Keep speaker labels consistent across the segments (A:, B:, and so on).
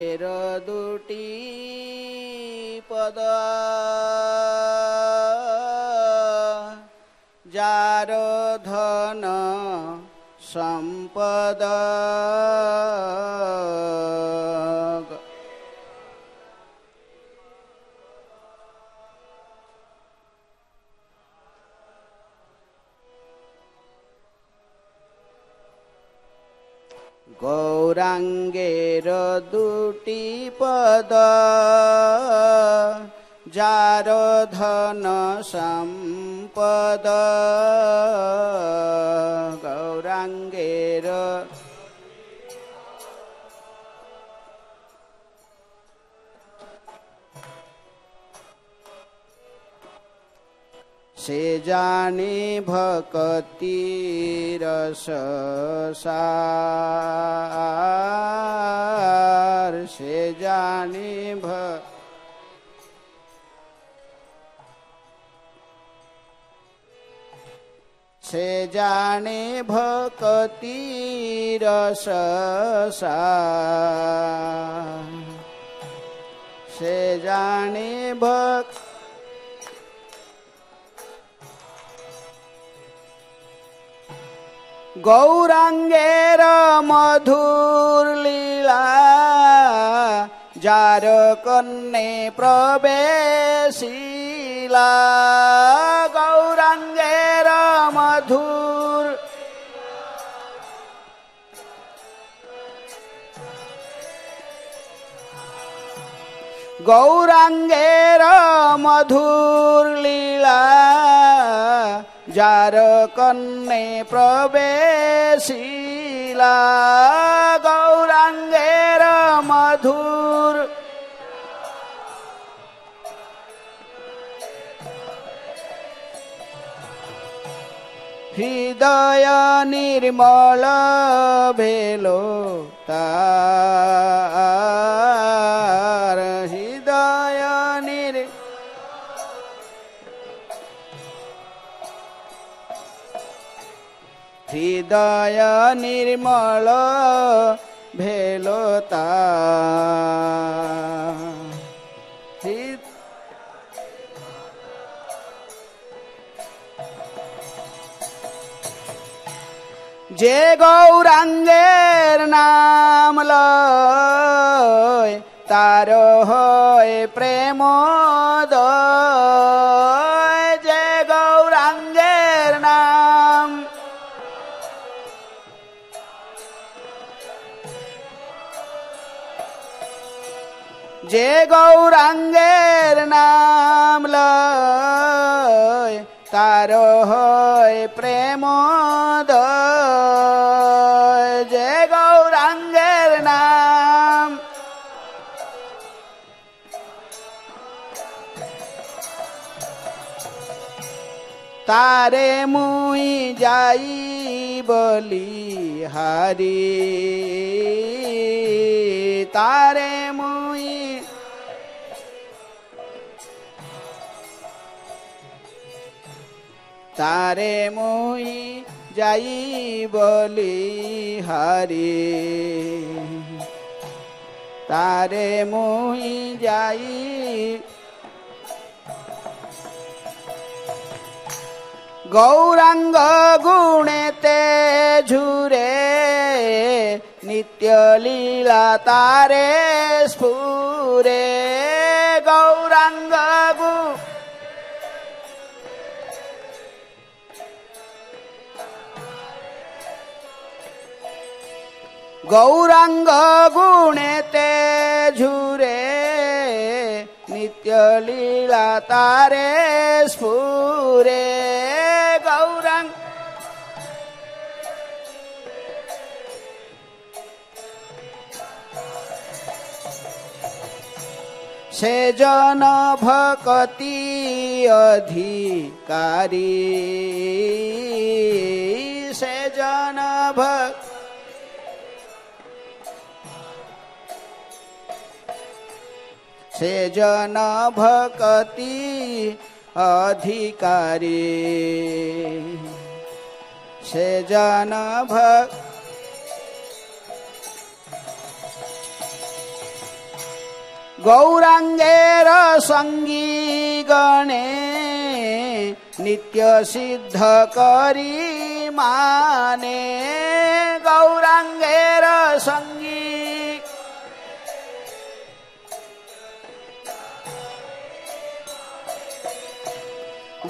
A: दुटी पद जार धन संपद गौरांगेर दुटी पद जार धन संपद गौरांगेर से जाने भक्ति रस सार से जाने भक्ति रस सार से जाने भक्ति गौरांगेर मधुर लीला जार कन्ने प्रवेशिला गौरांगेर मधुर गौरांगेर मधुर लीला जार कन्ने प्रवेशिला गौरांगेर मधुर हृदय निर्मल भेलो तार हृदय हृदय निर्मल भेलो तार जे गौरांगेर नाम लय तार होय प्रेमोदय जे गौरांगेर नाम जे गौरांगेर नाम लय तार होय प्रेमोदय जे गौरांगेर नाम तारे मुई जाई बलिहारी तारे मुई तारे मुई जाई बलिहारी तारे मुई जाई गौरांग गुणेते झुरे नित्य लीला तारे स्फुरे गौरांग गौरांग गुणेते झुरे नित्य लीला तारे स्फुरे गौरांग से जन भक्ति अधिकारी से जन भक्ति से जन भक्ति अधिकारी से जन भक्ति गौराङ्गेर सङ्गी गणे नित्य सिद्ध करी माने गौराङ्गेर सङ्गी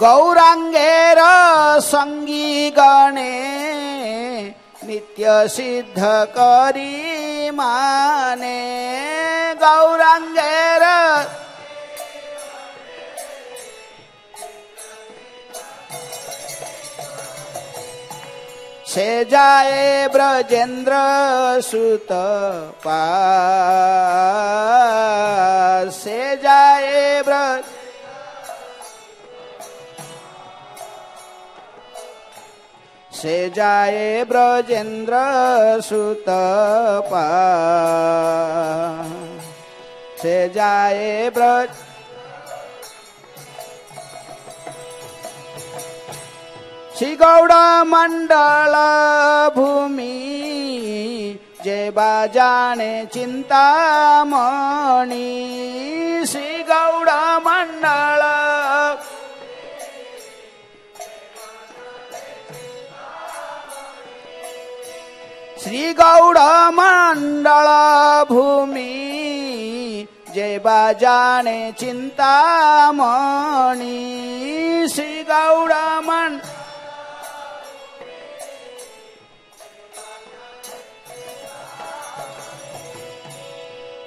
A: गौराङ्गेर सङ्गी गणे नित्य सिद्ध करी माने गौराङ्गेर से जाए ब्रजेन्द्र सुत पास से जाए ब्रज से जाए ब्रजेन्द्र सुत पास से जाए ब्रज श्री गौड़ मंडल भूमि जेबा जाने चिंतामणि श्री गौड़ मंडल श्री गौड़ मंडल भूमि जेबा जाने चिंतामणि श्री गौड़ मंडल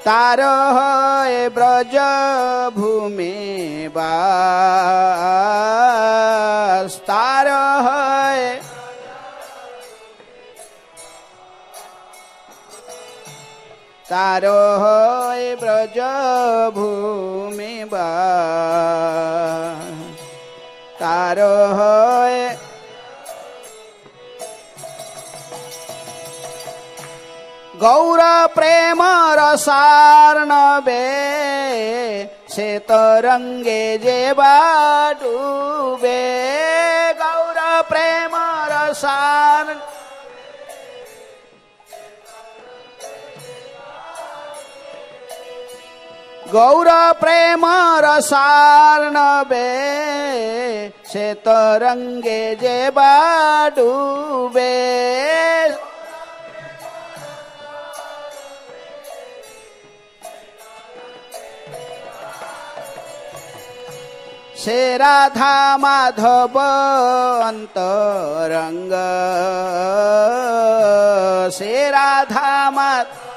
A: तार है ब्रज भूमि बास तार है तारो है ब्रज भूमि बास तारो है गौर प्रेम रसार्णवे से तरंगे जेबा डूबे गौर प्रेम रसार गौर प्रेम रसार्णवे से तरंगे जेबा डूबे से राधा माधव अंतरंग से राधा माधव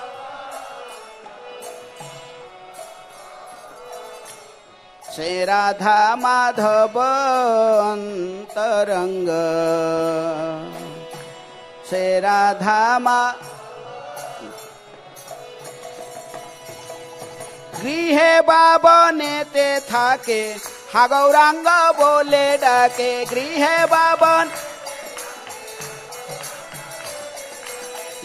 A: से राधा माधव अंतरंग से राधा गृहे बाबने ते थाके हा गौरांग बोले डाके गृहे बाबन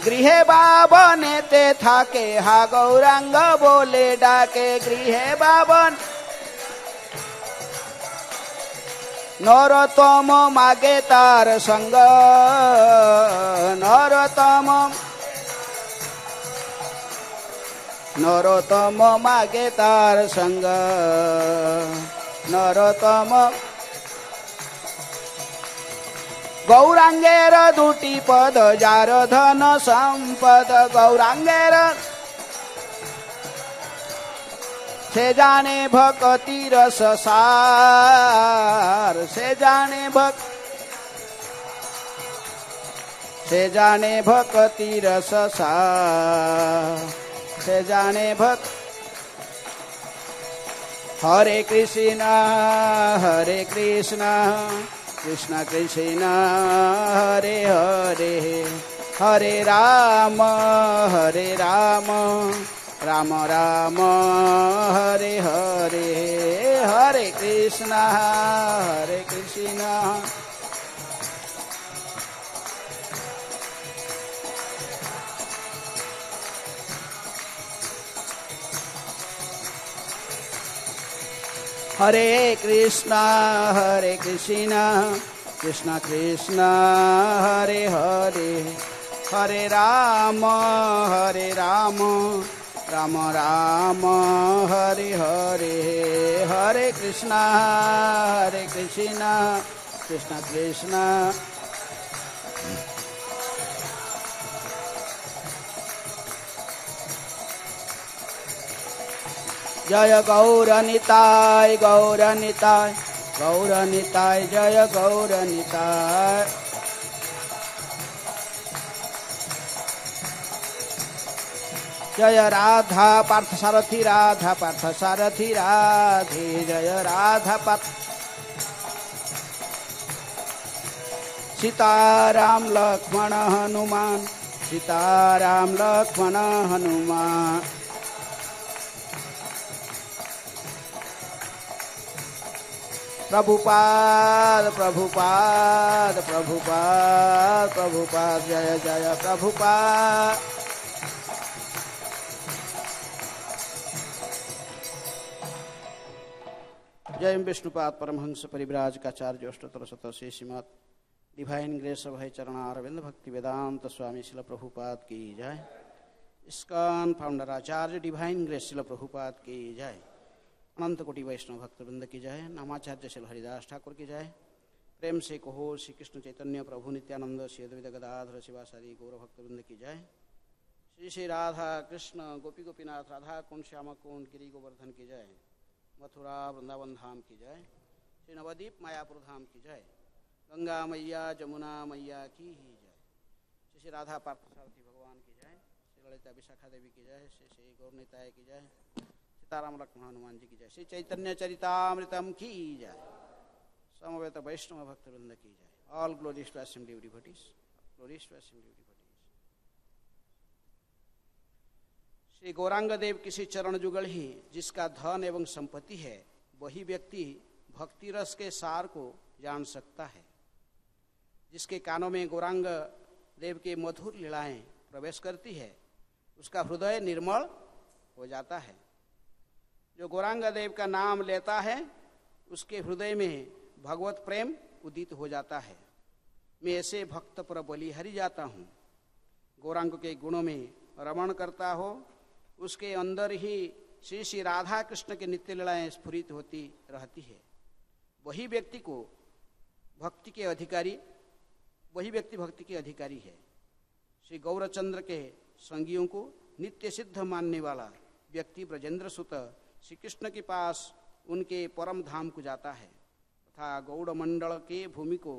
A: गृहे बाबने ते थाके हा गौरांग बोले डाके गृहे बाबन नरोत्तम मागे तार संग नरोत्तम मागे तार संग नरोत्तम गौरांगेर दुटी पद जार धन संपद गौरांगेर से जाने भक्ति रस सार से जाने भक्ति रस सार से जाने भक्त हरे कृष्ण कृष्ण कृष्ण हरे हरे हरे राम राम राम हरे हरे हरे कृष्ण हरे कृष्ण कृष्ण कृष्ण हरे हरे हरे राम राम राम हरे हरे हरे कृष्णा कृष्ण कृष्ण जय गौरनिताय गौरनिताय गौरनिताय जय गौरनिताय। जय राधा पार्थ सारथी राधा पार्थ सारथी राधे जय राधा पार्थ। सीताराम लक्ष्मण हनुमान सीताराम लक्ष्मण हनुमान। प्रभुपाद प्रभुपाद प्रभुपाद प्रभुपाद जय जय प्रभुपाद। जय विष्णुपाद परमहंस परिव्राज काचार्य अष्टोत्तर शतशे श्रीमद डिवाइन ग्रेस भय चरणारविंद भक्ति वेदांत स्वामी शिल प्रभुपाद की जय। इस्कॉन फाउंडर आचार्य डिवाइन ग्रेस शिल प्रभुपाद की जय। अनंत कोटि वैष्णव भक्तवृंद की जय। नामाचार्य शिल हरिदास ठाकुर की जय। प्रेम से कहो श्री कृष्ण चैतन्य प्रभु नित्यानंद श्री अद्वैत गदाधर शिवासादि गौर भक्तवृंद की जय। श्री श्री राधा कृष्ण गोपी गोपीनाथ राधा कुंड श्यामा कुंड गिरी गोवर्धन की जय। मथुरा वृंदावन धाम की जय। श्री नवदीप मायापुर धाम की जय। गंगा मैया जमुना मैया की ही जय। श्री श्री राधा पार्थसारथी भगवान की जय। श्री ललिता विशाखा देवी की जय। श्री श्री गौरनिताय की जय। सीताराम लक्ष्मण हनुमान जी की जय। श्री चैतन्य चरितामृतम की जय। समवेत वैष्णव भक्तवृंद की जय। All glories to assembly of devotees, glories to assembly of devotees. Shri Gaurang Dev किसी चरण जुगल ही जिसका धन एवं संपत्ति है, वही व्यक्ति भक्ति रस के सार को जान सकता है। जिसके कानों में गौरांग देव के मधुर लीलाएं प्रवेश करती है, उसका हृदय निर्मल हो जाता है। जो गौरांग देव का नाम लेता है, उसके हृदय में भगवत प्रेम उदित हो जाता है। मैं ऐसे भक्त पर बलिहारी जाता हूँ। गौरांग के गुणों में रमण करता हो, उसके अंदर ही श्री श्री राधा कृष्ण के नित्य लीलाएं स्फुरित होती रहती है। वही व्यक्ति भक्ति के अधिकारी है। श्री गौरचंद्र के संगियों को नित्य सिद्ध मानने वाला व्यक्ति ब्रजेंद्र सुत श्री कृष्ण के पास उनके परम धाम को जाता है तथा गौड़ मंडल के भूमि को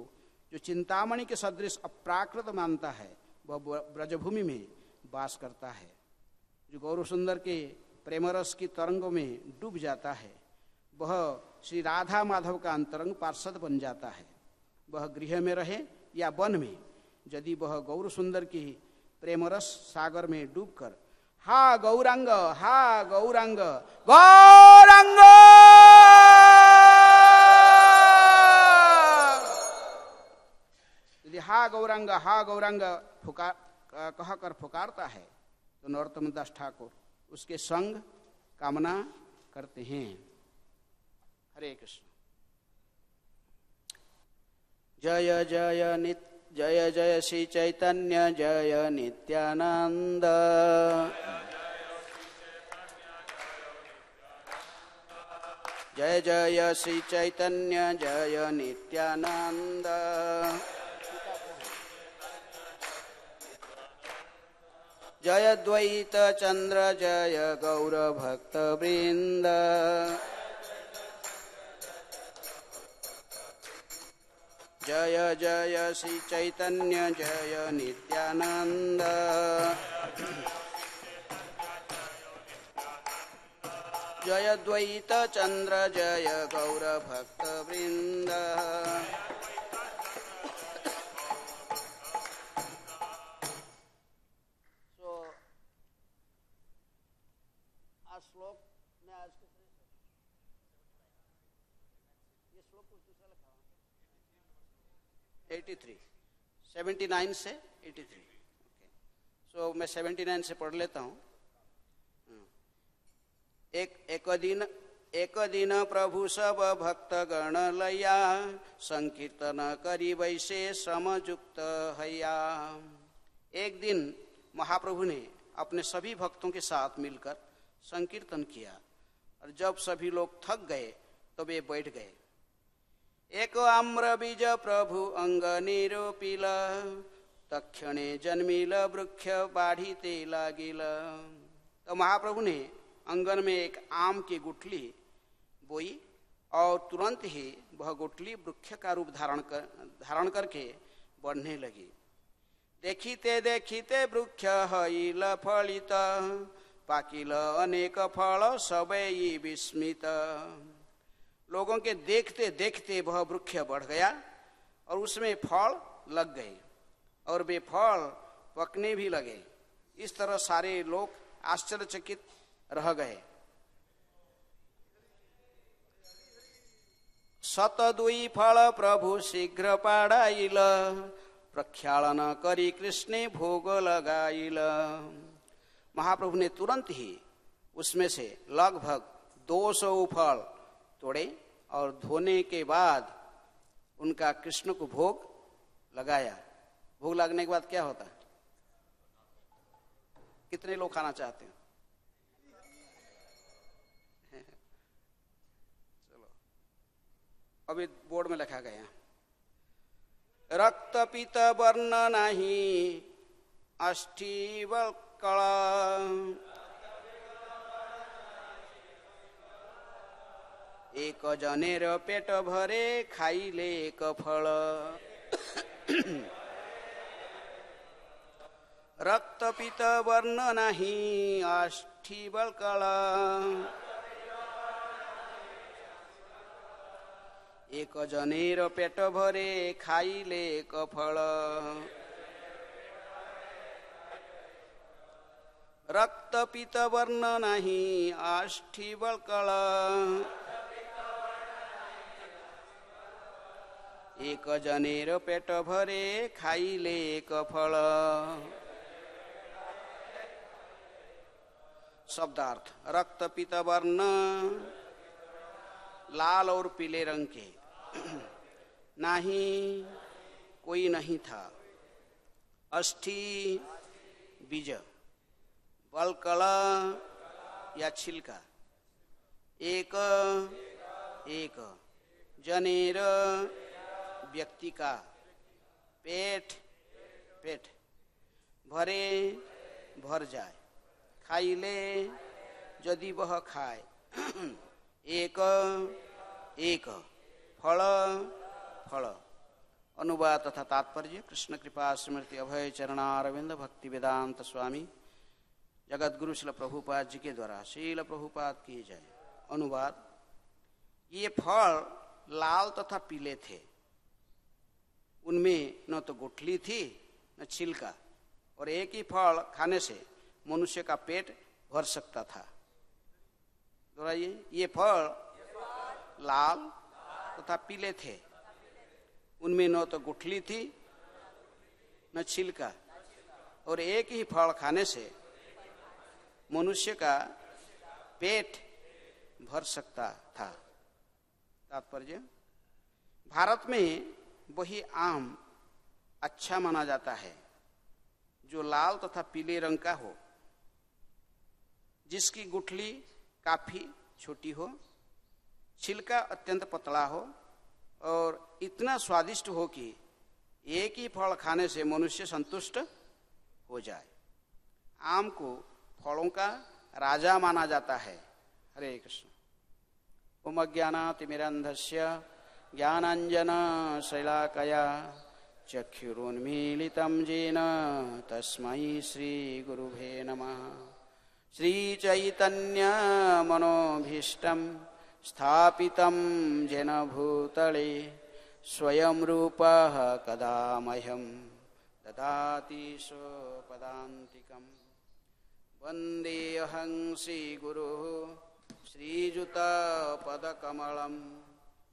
A: जो चिंतामणि के सदृश अप्राकृत मानता है, वह ब्रजभूमि में वास करता है। जो गौर सुंदर के प्रेमरस की तरंगों में डूब जाता है, वह श्री राधा माधव का अंतरंग पार्षद बन जाता है। वह गृह में रहे या वन में, यदि वह गौर सुंदर की प्रेमरस सागर में डूबकर हा गौरांग गौरांग यदि हा गौरांग कहकर पुकारता है, तो नरोत्तम दास ठाकुर उसके संग कामना करते हैं। हरे कृष्ण। जय जय श्री चैतन्य जय नित्यानंद। जय जय श्री चैतन्य जय नित्यानंद। जय द्वैत चंद्र जय गौर भक्त वृंद। जय जय श्री चैतन्य जय नित्यानंद। जय द्वैत चंद्र जय गौर भक्त वृंद। श्लोक में आज के ये श्लोक कुछ दूसरा लिखा 83 79 से 83। सो मैं 79 से पढ़ लेता हूँ। एक दिन प्रभु सब भक्त गण लया, संकीर्तन करी वैसे श्रम युक्त हैया। एक दिन महाप्रभु ने अपने सभी भक्तों के साथ मिलकर संकीर्तन किया। और जब सभी लोग थक गए तो वे बैठ गए। एक आम्र बीज प्रभु अंग निरोपिल, तक्षणे जन्मिल वृक्ष बाढ़ीते लागिल। तो महाप्रभु ने अंगन में एक आम की गुठली बोई और तुरंत ही वह गुठली वृक्ष का रूप धारण करके बढ़ने लगी। देखिते देखिते वृक्ष हईल फलित, पाकिल अनेक फल सबई विस्मित। लोगों के देखते देखते वह वृक्ष बढ़ गया और उसमें फल लग गए और वे फल पकने भी लगे। इस तरह सारे लोग आश्चर्यचकित रह गए। शतदुई फल प्रभु शीघ्र पाड़ाइल, प्रक्षालन करी कृष्ण भोग लगाइल। महाप्रभु ने तुरंत ही उसमें से लगभग 200 फल तोड़े और धोने के बाद उनका कृष्ण को भोग लगाया। भोग लगने के बाद क्या होता है? कितने लोग खाना चाहते हैं? चलो, अभी बोर्ड में लिखा गया, रक्त पीत वर्ण नहीं अष्ठीवल कला, एक जनेर पेट भरे खाइले एक फल। रक्त पीत वर्ण नहीं अष्ठीवल कला, एक जनेर पेट भरे खाइले एक फल। रक्त पीत वर्ण नहीं अष्ठीवल कला, एक जनेर पेट भरे खाइले एक फल। शब्दार्थ, रक्त पीत वर्ण लाल और पीले रंग के, नहीं कोई नहीं था, अष्ठी बीज, बलकला या छिलका, एक एक, जनेर व्यक्ति का, पेट पेट, भरे भर जाए, खाइले यदि वह खाए, एक एक, फल फल। अनुवाद तथा तात्पर्य। कृष्ण कृपा स्मृति अभय चरणारविंद भक्ति वेदांत स्वामी जगत गुरु श्रील प्रभुपाद जी के द्वारा श्रील प्रभुपाद की जय। अनुवाद, ये फल लाल तथा पीले थे, उनमें न तो गुठली थी न छिलका, और एक ही फल खाने से मनुष्य का पेट भर सकता था। दोहराइए, ये फल लाल तथा पीले थे, उनमें न तो गुठली थी न छिलका, और एक ही फल खाने से मनुष्य का पेट भर सकता था। तात्पर्य, भारत में वही आम अच्छा माना जाता है जो लाल तथा पीले रंग का हो, जिसकी गुठली काफी छोटी हो, छिलका अत्यंत पतला हो और इतना स्वादिष्ट हो कि एक ही फल खाने से मनुष्य संतुष्ट हो जाए। आम को फलों का राजा माना जाता है। हरे कृष्ण। ओम अज्ञानातिमिरन्धस्य ज्ञानाञ्जन शैलाकया चक्षुरुन्मीलितं येन तस्मै श्रीगुरुवे नमः। श्रीचैतन्य मनोभीष्टं स्थापितं येन भूतले स्वयं रूपः कदा मह्यं ददाति स्वपदान्तिकम्। वन्देऽहं श्रीगुरुः श्रीयुतपदकमलं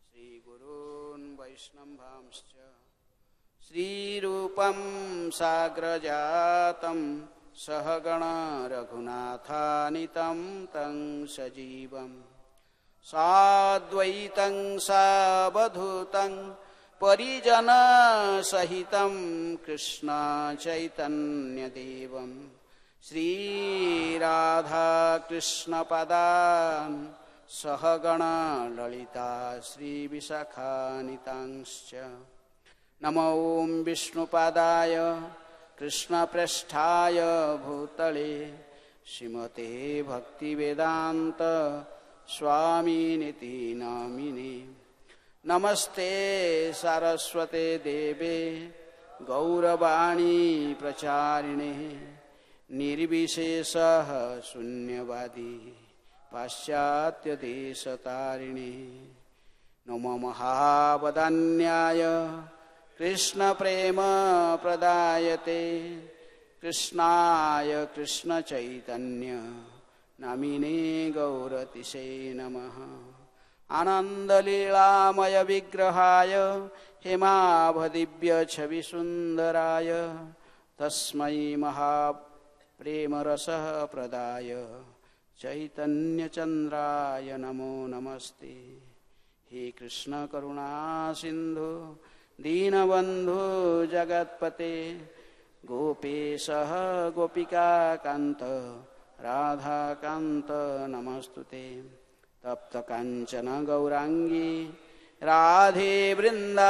A: श्रीगुरून् वैष्णवांश्च श्रीरूपं साग्रजातं सहगण रघुनाथानितं तं सजीवं साद्वैतं सावधूतं परिजनसहितं कृष्ण चैतन्यदेवं श्री राधा कृष्ण पदान् सहगण ललिता श्री विशाखानितांश्च। नमो विष्णुपादाय कृष्णप्रेष्ठाय भूतले श्रीमते भक्तिवेदान्त स्वामिनिति नामिने। नमस्ते सारस्वते देवे गौरवाणी प्रचारिणे निर्विशेषः शून्यवादी पाश्चात्य देशतारिणे। नमो महावदान्याय कृष्ण प्रेम प्रदायते कृष्णाय कृष्ण चैतन्य नामिने गौरतिशे नमः। आनंदलीलामय विग्रहाय हेमाभदिव्य छवि सुंदराय तस्मै महाप्रेमरसः प्रदाय चैतन्य चंद्राय नमो नमस्ते। हे कृष्ण करुणा सिंधु दीनबंधु जगत्पते गोपेशः गोपिका कांत राधा कांत नमस्तुते। तप्त कांचन गौरांगी राधे वृंदावनेश्वरी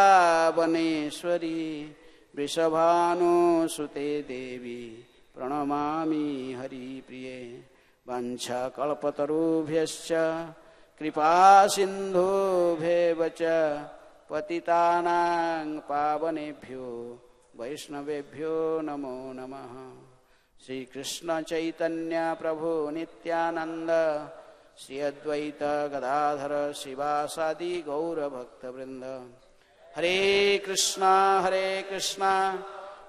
A: वृषभानुसुते देवी प्रणमामि हरिप्रिये। वंशकल्पतरुभ्यश्च कृपा सिन्धुभ्येव च पतितानां पावनेभ्यो वैष्णवेभ्यो नमो नमः। श्री कृष्ण चैतन्य प्रभु नित्यानंद श्री अद्वैत गदाधर शिवासादि गौर भक्तवृंद। हरे कृष्णा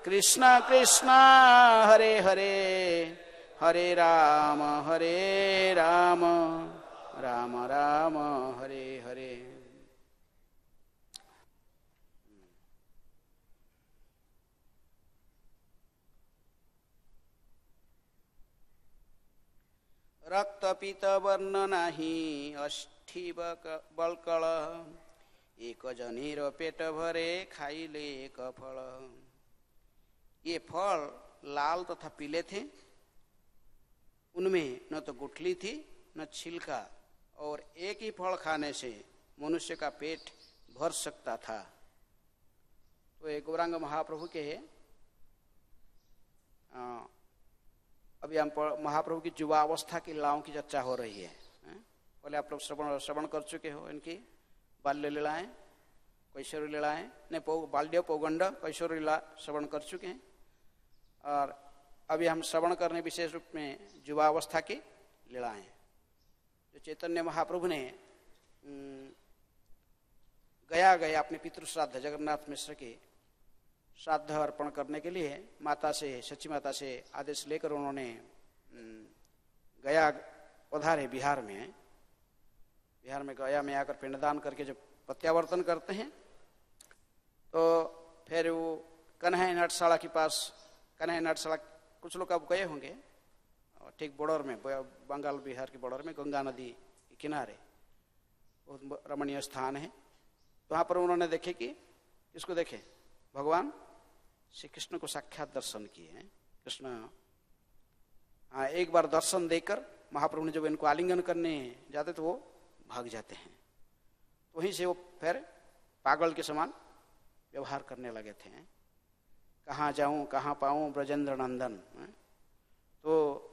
A: कृष्ण कृष्ण हरे हरे हरे राम राम राम हरे हरे। रक्त पीत वर्ण नाही अष्ठी बलकळ एक जनेर पेट भरे खाइले एक फल। ये फल लाल तथा पीले थे, उनमें न तो गुठली थी न छिलका, और एक ही फल खाने से मनुष्य का पेट भर सकता था। तो ये गौरांग महाप्रभु के अभी हम महाप्रभु की युवा अवस्था की लीलाओं की चर्चा हो रही है। पहले आप लोग श्रवण कर चुके हो इनकी बाल्य लीलाएं, कैशोर लीलाएं, नहीं बाल्य पौगंड कैशोर लीला श्रवण कर चुके हैं। और अभी हम श्रवण करने विशेष रूप में युवा अवस्था की लीलाएं जो चैतन्य महाप्रभु ने गया अपने पितृश्राद्ध जगन्नाथ मिश्र के श्राद्ध अर्पण करने के लिए माता से, सच्ची माता से आदेश लेकर उन्होंने गया पधारे। बिहार में गया में आकर पिंडदान करके जब प्रत्यावर्तन करते हैं तो फिर वो कन्हैया नाट्यशाला के पास, कन्हैया नाट्यशाला कुछ लोग अब गए होंगे, ठीक बॉर्डर में, बंगाल बिहार के बॉर्डर में गंगा नदी के किनारे बहुत रमणीय स्थान है। तो वहाँ पर उन्होंने देखे कि इसको देखे भगवान श्री कृष्ण को साक्षात दर्शन किए हैं। कृष्ण एक बार दर्शन देकर महाप्रभु ने जब इनको आलिंगन करने जाते तो वो भाग जाते हैं। तो वहीं से वो फिर पागल के समान व्यवहार करने लगे थे। कहाँ जाऊं कहाँ पाऊं ब्रजेंद्र नंदन। तो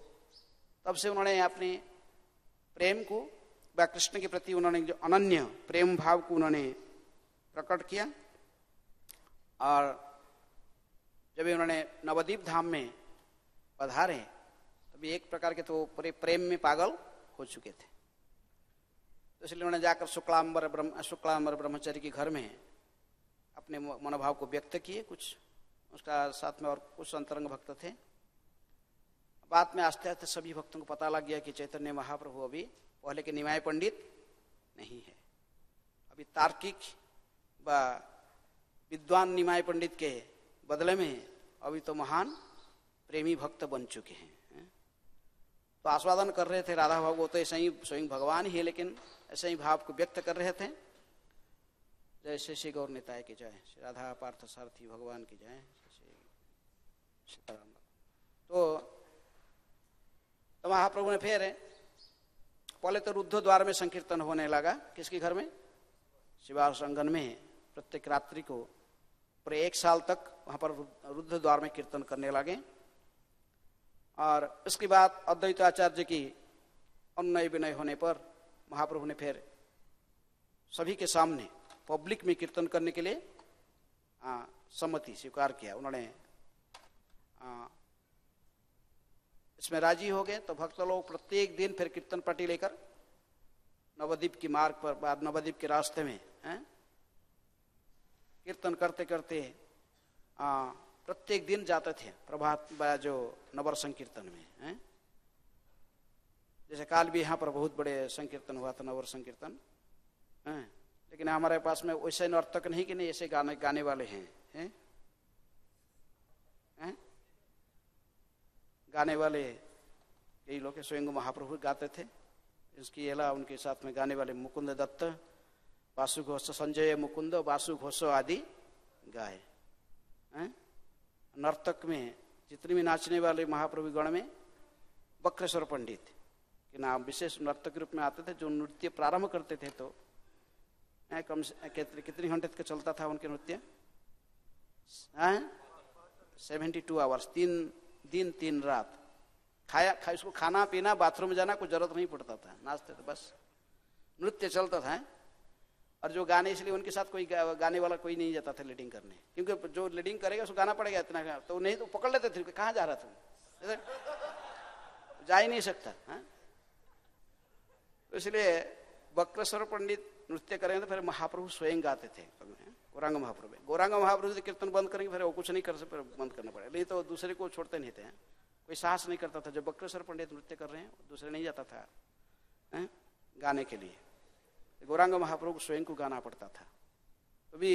A: तब से उन्होंने अपने प्रेम को व कृष्ण के प्रति उन्होंने जो अनन्य प्रेम भाव को उन्होंने प्रकट किया। और जब उन्होंने नवद्वीप धाम में पधारे तभी एक प्रकार के तो पूरे प्रेम में पागल हो चुके थे। तो इसलिए उन्होंने जाकर शुक्लांबर ब्रह्मचारी के घर में अपने मनोभाव को व्यक्त किए। कुछ उसका साथ में और कुछ अंतरंग भक्त थे। बाद में आस्ते आस्ते सभी भक्तों को पता लग गया कि चैतन्य महाप्रभु अभी पहले के निमाय पंडित नहीं है, अभी तार्किक व विद्वान निमाय पंडित के बदले में अभी तो महान प्रेमी भक्त बन चुके हैं। तो आस्वादन कर रहे थे राधा भाव को, तो ऐसा ही स्वयं भगवान ही है, लेकिन ऐसे ही भाव को व्यक्त कर रहे थे। जय श्री गौर निताय की जय, श्री राधा पार्थ सारथी भगवान की जय, सीताराम। तो तो महाप्रभु ने फिर पहले तो रुद्ध द्वार में संकीर्तन होने लगा। किसके घर में? शिवास अंगन में प्रत्येक रात्रि को पूरे 1 साल तक वहां पर रुद्ध द्वार में कीर्तन करने लगे। और उसके बाद अद्वैत आचार्य की अनुनय विनय होने पर महाप्रभु ने फिर सभी के सामने पब्लिक में कीर्तन करने के लिए सम्मति स्वीकार किया। उन्होंने इसमें राजी हो गए। तो भक्त लोग प्रत्येक दिन फिर कीर्तन पार्टी लेकर नवद्वीप की मार्ग पर, बाद नवद्वीप के रास्ते में कीर्तन करते करते प्रत्येक दिन जाते थे प्रभात जो नवर संकीर्तन में। जैसे काल भी यहाँ पर बहुत बड़े संकीर्तन हुआ था, नवर संकीर्तन। लेकिन हमारे पास में वैसे नर्तक नहीं कि नहीं ऐसे गाने वाले हैं, गाने वाले कई लोग स्वयं महाप्रभु गाते थे। इसकी अलावा उनके साथ में गाने वाले मुकुंद दत्त, वासु घोष, संजय मुकुंद, वासु घोष आदि गाए। नर्तक में जितने भी नाचने वाले महाप्रभु गण में बक्रेश्वर पंडित के नाम विशेष नर्तक के रूप में आते थे, जो नृत्य प्रारंभ करते थे। तो कम से कितने घंटे तक चलता था उनके नृत्य? 72 आवर्स, 3 दिन 3 रात। उसको खाना पीना बाथरूम जाना कोई जरूरत नहीं पड़ता था, नाचते थे बस, नृत्य चलता था। और जो गाने, इसलिए उनके साथ कोई गाने वाला कोई नहीं जाता था लीडिंग करने, क्योंकि जो लीडिंग करेगा उसको गाना पड़ेगा इतना, तो नहीं तो पकड़ लेते थे, कहाँ जा रहा था, जा ही नहीं सकता। तो इसलिए बक्रेश्वर पंडित नृत्य करेंगे तो फिर महाप्रभु स्वयं गाते थे। गौरांग महाप्रभु से कीर्तन बंद करेंगे फिर वो कुछ नहीं कर सकते, बंद करना पड़ेगा। नहीं तो दूसरे को छोड़ते नहीं थे, कोई साहस नहीं करता था। जब बक्रेश्वर पंडित नृत्य कर रहे हैं दूसरे नहीं जाता था गाने के लिए, गौरांग महाप्रभु को स्वयं को गाना पड़ता था। तो भी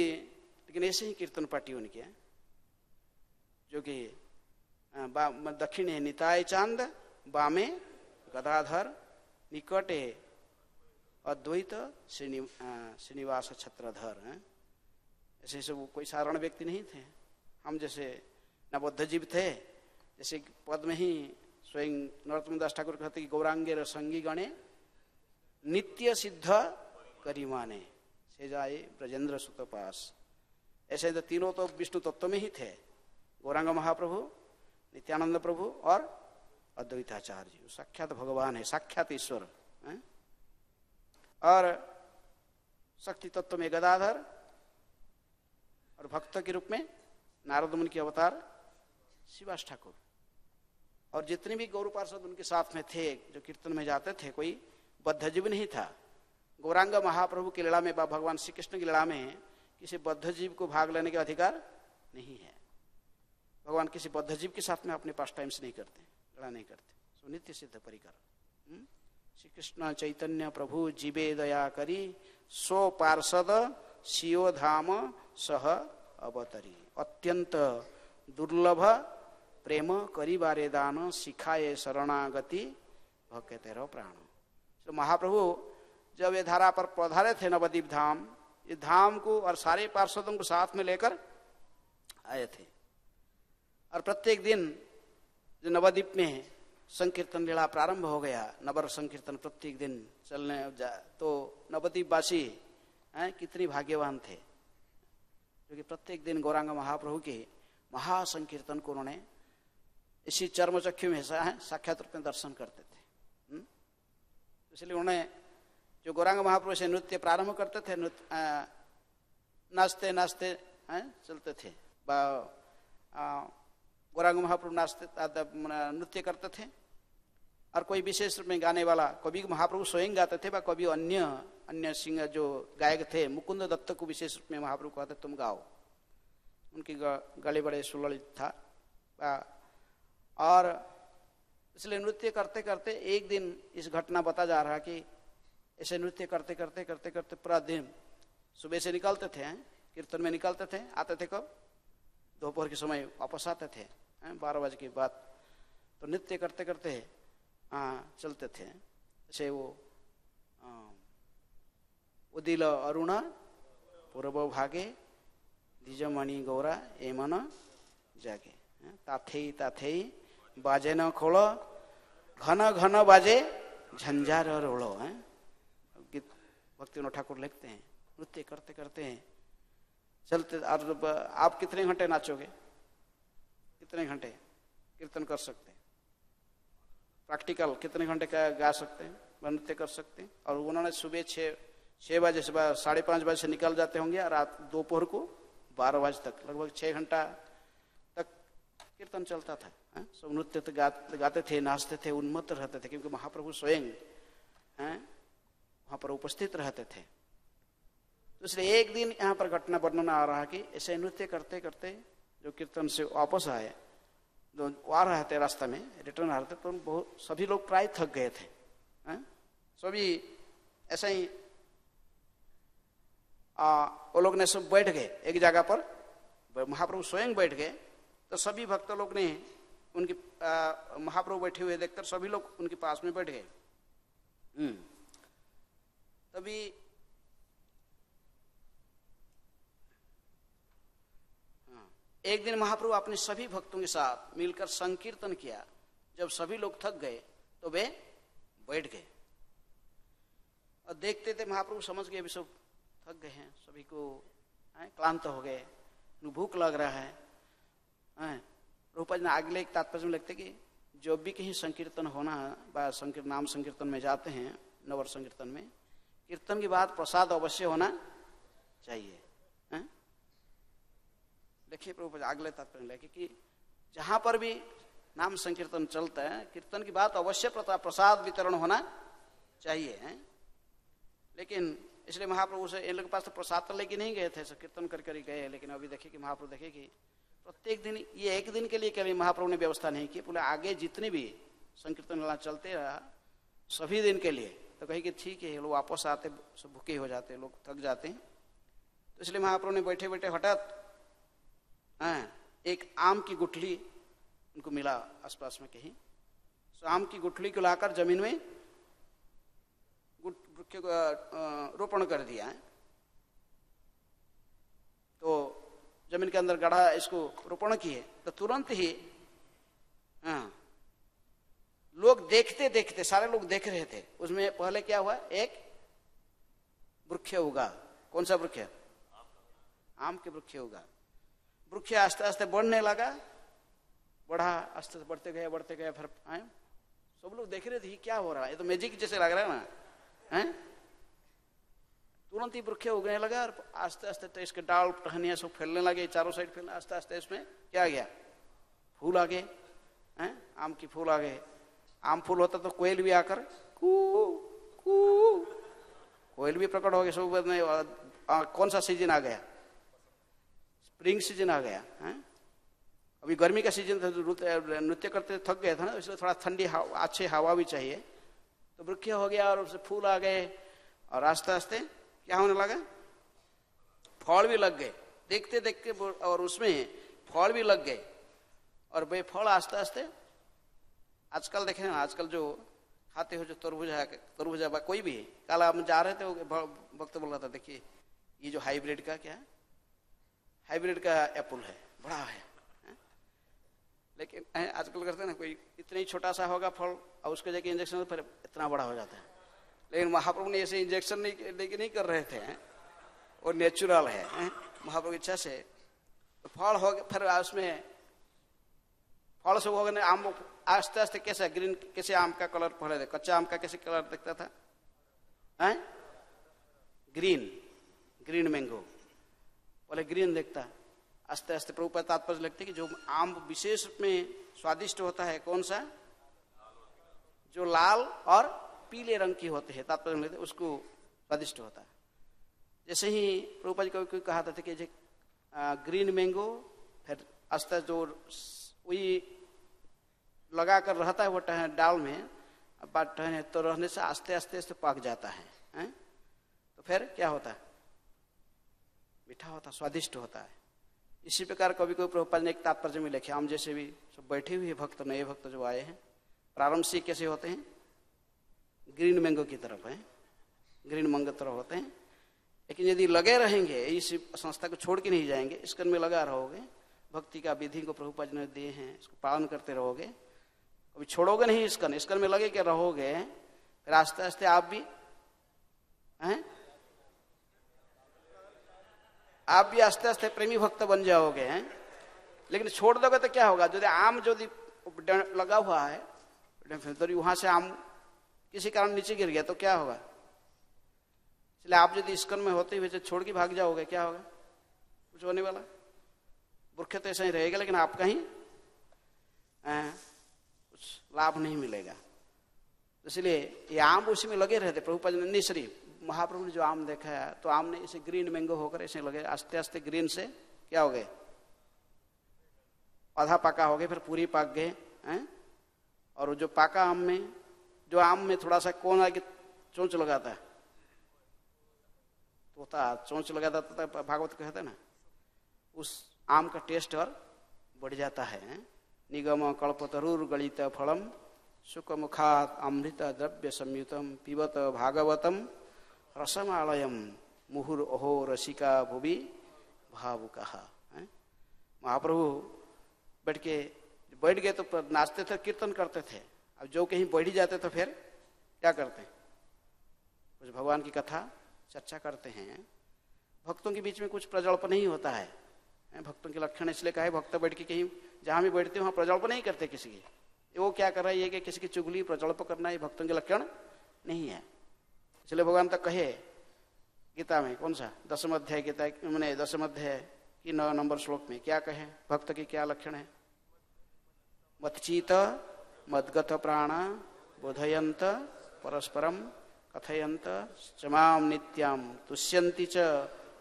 A: लेकिन ऐसे ही कीर्तन पार्टी उनके, जो कि दक्षिणे निताय चांद, बामे गदाधर, निकटे अद्वैत श्रीनिवास छत्रधर। ऐसे सब कोई साधारण व्यक्ति नहीं थे। हम जैसे न बुद्धजीव थे, जैसे पद में ही स्वयं नरोत्तम दास ठाकुर कहते कि गौरांगे रसंगी गणे नित्य सिद्ध करिमाने से जाए ब्रजेंद्र सुत पास। ऐसे तो तीनों तो विष्णु तत्व में ही थे, गौरांग महाप्रभु, नित्यानंद प्रभु और अद्वैताचार्य। साक्षात भगवान है, साक्षात ईश्वर। और शक्ति तत्व में गदाधर, और भक्त के रूप में नारद मुनि के अवतार शिवास ठाकुर। और जितने भी गौर पार्षद उनके साथ में थे, जो कीर्तन में जाते थे, कोई बद्धजीव नहीं था। गौरांग महाप्रभु की लीला में, भगवान श्री कृष्ण की लीला में किसी बद्धजीव को भाग लेने का अधिकार नहीं है। भगवान किसी बद्धजीव के साथ में अपने पास टाइम्स नहीं करते, लीला नहीं करते। सो नित्य सिद्ध परिकर श्री कृष्ण चैतन्य प्रभु जीवे दया करी, सो पार्षद सियो धाम सह अवतरी। अत्यंत दुर्लभ प्रेम करिबारे दान, सिखाए शरणागति भक्के तेरो प्राण। तो महाप्रभु जब ये धारा पर पधारे थे नवद्वीप धाम, ये धाम को और सारे पार्षदों को साथ में लेकर आए थे। और प्रत्येक दिन जो नवद्वीप में संकीर्तन लीला प्रारंभ हो गया, नवर संकीर्तन प्रत्येक दिन चलने तो नवद्वीप वासी कितनी भाग्यवान थे, क्योंकि प्रत्येक दिन गौरांग महाप्रभु के महासंकीर्तन को उन्होंने इसी चर्मचक्षु में साक्षात रूप में दर्शन करते थे। इसलिए उन्हें जो गौरांग महाप्रभु से नृत्य प्रारंभ करते थे, नाचते नाचते चलते थे। गौरांग महाप्रभु नाचते नृत्य करते थे, और कोई विशेष रूप में गाने वाला कभी महाप्रभु स्वयं गाते थे, कभी अन्य सिंगर जो गायक थे, मुकुंद दत्त को विशेष रूप में महाप्रभु कहते तुम गाओ। उनकी गले बड़े सुललित था। और इसलिए नृत्य करते करते एक दिन इस घटना बता जा रहा कि ऐसे नृत्य करते करते करते करते पूरा दिन, सुबह से निकलते थे कीर्तन में निकलते थे, आते थे कब? दोपहर के समय वापस आते थे 12 बजे के बाद। तो नृत्य करते करते चलते थे। जैसे वो उदिल अरुण पूर्व भागे, द्विजमणि गौरा ए मन जागे, ताथेई ताथेई बाजे न खोल, घन घन बाजे झंझार और ओढ़ो है। गीत भक्ति विनोद ठाकुर लिखते हैं, नृत्य करते करते हैं चलते। और आप कितने घंटे नाचोगे, कितने घंटे कीर्तन कर सकते हैं, प्रैक्टिकल कितने घंटे का गा सकते हैं, नृत्य कर सकते हैं। और उन्होंने सुबह 6 बजे से 5:30 बजे से निकल जाते होंगे और रात दोपहर को 12 बजे तक लगभग 6 घंटा तक कीर्तन चलता था। सब नृत्य तो गाते थे, नाचते थे, उन्मत्त रहते थे, क्योंकि महाप्रभु स्वयं वहां पर उपस्थित रहते थे। तो इसलिए एक दिन यहाँ पर घटना वर्णन आ रहा कि ऐसे नृत्य करते करते जो कीर्तन से वापस आए, जो आ रहे थे रास्ता में रिटर्न आ रहे थे, तो बहुत सभी लोग प्राय थक गए थे। सभी ऐसा ही वो लोग ने सब बैठ गए एक जगह पर, महाप्रभु स्वयं बैठ गए। तो सभी भक्त लोग ने उनकी महाप्रभु बैठे हुए देखकर सभी लोग उनके पास में बैठ गए। तभी एक दिन महाप्रभु अपने सभी भक्तों के साथ मिलकर संकीर्तन किया। जब सभी लोग थक गए तो वे बैठ गए और देखते थे महाप्रभु समझ गए अभी सब थक गए हैं, सभी को क्लांत हो गए, भूख लग रहा है। प्रभुपाद जी ने अगले एक तात्पर्य में लिखते कि जब भी कहीं संकीर्तन होना है, नाम संकीर्तन में जाते हैं, नवर संकीर्तन में, कीर्तन के बाद प्रसाद अवश्य होना चाहिए। देखिए प्रभुपाद अगले तात्पर्य लिखे कि जहां पर भी नाम संकीर्तन चलता है, कीर्तन की बात अवश्य प्रसाद वितरण होना चाहिए। लेकिन इसलिए महाप्रभु से इन लोगों के पास तो प्रसाद तो लेके नहीं गए थे, कीर्तन कर ही गए। लेकिन अभी देखिए कि महाप्रभु देखिए कि प्रत्येक दिन, ये एक दिन के लिए महाप्रभु ने व्यवस्था नहीं की, बोले आगे जितने भी संकीर्तन चलते रहा सभी दिन के लिए। तो कही कि ठीक है, लोग वापस आते सब भूखे हो जाते, लोग थक जाते हैं। तो इसलिए महाप्रभु ने बैठे बैठे हठात एक आम की गुठली उनको मिला आसपास में कहीं, तो आम की गुठली को लाकर जमीन में वृक्ष को रोपण कर दिया है। तो जमीन के अंदर गढ़ा इसको रोपण किए, तो तुरंत ही लोग देखते देखते, सारे लोग देख रहे थे, उसमें पहले क्या हुआ, एक वृक्ष उगा। कौन सा वृक्ष? आम के वृक्ष उगा। वृक्ष आस्ते आस्ते बढ़ने लगा, बढ़ा, आस्ते आस्ते बढ़ते गए, फिर सब लोग देख रहे थे क्या हो रहा है, ये तो मैजिक जैसे लग रहा है ना। तुरंत ही वृक्ष उगने लगा और आस्ते आस्ते तो इसके डाल टहनियां सब फैलने लगे, चारों साइड फैलने। आस्ते आस्ते इसमें क्या आ गया, फूल आ गए, आम की फूल आ गए। आम फूल होता तो कोयल भी आकर कू कू, कोयल भी प्रकट हो गए सब। कौन सा सीजन आ गया? स्प्रिंग सीजन आ गया। अभी गर्मी का सीजन था, नृत्य करते थक गया था ना, इसलिए थोड़ा ठंडी अच्छी हवा भी चाहिए। तो वृक्ष हो गया और उससे फूल आ गए और आस्ते आस्ते क्या होने लगा, फल भी लग गए। देखते देखते और उसमें फल भी लग गए और वे फल आस्ते आस्ते, आजकल देखे ना, आजकल जो खाते हो जो तरबूजा कोई भी, कल हम जा रहे थे, वक्त बोल रहा था देखिए ये जो हाइब्रिड का क्या है, हाइब्रिड का एप्पल है, बड़ा है। लेकिन आजकल करते हैं ना, कोई इतना ही छोटा सा होगा फल और उसके जगह इंजेक्शन फिर इतना बड़ा हो जाता है। लेकिन महाप्रभु ने ऐसे इंजेक्शन नहीं कर रहे थे, और नेचुरल है महाप्रभु इच्छा से। तो फल हो गए, फिर उसमें फल सब हो गए। आम आस्ते आस्ते कैसा ग्रीन, कैसे आम का कलर पहले कच्चा आम का कैसे कलर दिखता था, ग्रीन मैंगो पहले ग्रीन दिखता। आस्ते आस्ते प्रभुपाद तात्पर्य लिखते कि जो आम विशेष में स्वादिष्ट होता है कौन सा, जो लाल और पीले रंग की होते हैं, तात्पर्य लिखते उसको स्वादिष्ट होता है। जैसे ही प्रभुपाद जी को कहा था कि ग्रीन मैंगो, फिर आस्ते जो वही लगा कर रहता है वो डाल में, तो रहने से आस्ते आस्ते पक जाता है। तो फिर क्या होता है, मीठा होता, स्वादिष्ट होता है। इसी प्रकार कभी कोई प्रभुपाद ने एक तात्पर्य में लिखे, हम जैसे भी सब बैठे हुए भक्त, नए भक्त जो आए हैं, प्रारंभ से कैसे होते हैं, ग्रीन मैंगो की तरफ है, ग्रीन मैंगो तरफ होते हैं। लेकिन यदि लगे रहेंगे, इस संस्था को छोड़ के नहीं जाएंगे, इसकन में लगा रहोगे, भक्ति का विधि को प्रभुपाद ने दिए हैं, इसको पालन करते रहोगे, कभी छोड़ोगे नहीं इस्कन, इस्कन में लगे कि रहोगे, फिर आस्ते आस्ते आप भी हैं, आप भी आस्ते आस्ते प्रेमी भक्त बन जाओगे हैं। लेकिन छोड़ दोगे तो क्या होगा, यदि आम जो लगा हुआ है तो वहां से आम किसी कारण नीचे गिर गया तो क्या होगा। इसलिए आप यदि इस्कन में होते हुए छोड़ के भाग जाओगे, क्या होगा, कुछ होने वाला, मूर्ख तो ऐसा ही रहेगा, लेकिन आपका ही कुछ लाभ नहीं मिलेगा। इसलिए ये आम उसी में लगे रहते। प्रभुपाद ने श्री महाप्रभु ने जो आम देखा है, तो आम ने इसे ग्रीन मैंगो होकर ऐसे लगे, आस्ते आस्ते ग्रीन से क्या हो गए, आधा पका हो गए, फिर पूरी पक गए हैं। और जो पाका आम में, जो आम में थोड़ा सा कौन आके चोंच लगाता है, तोता चोंच लगाता था, भागवत कहते हैं ना, उस आम का टेस्ट और बढ़ जाता है। निगम कल्पतरुर गलित फलम सुखमुखात अमृत द्रव्य संयुतम पिबत भागवतम रसमालयम मुहुर ओहो रसिका भुवि भावुका। महाप्रभु बैठ गए तो नाचते थे, कीर्तन करते थे। अब जो कहीं बैठ ही जाते तो फिर क्या करते हैं, कुछ भगवान की कथा चर्चा करते हैं। भक्तों के बीच में कुछ प्रजल्प नहीं होता है। भक्तों के लक्षण इसलिए कहा है, भक्त बैठ के कहीं जहां भी बैठते वहां प्रजल्प नहीं करते किसी की। वो क्या कर रहा है, ये कि किसी की चुगली प्रजल्प करना, ये भक्तों के लक्षण नहीं है। इसलिए भगवान तक कहे गीता में, कौन सा 10वें अध्याय गीता मैंने 10वें अध्याय की 9 नंबर श्लोक में क्या कहे, भक्त की क्या लक्षण है, मत्चीत मद्गत प्राण बोधयंत परस्परम कथयंत चमाम नित्याम तुष्यंति च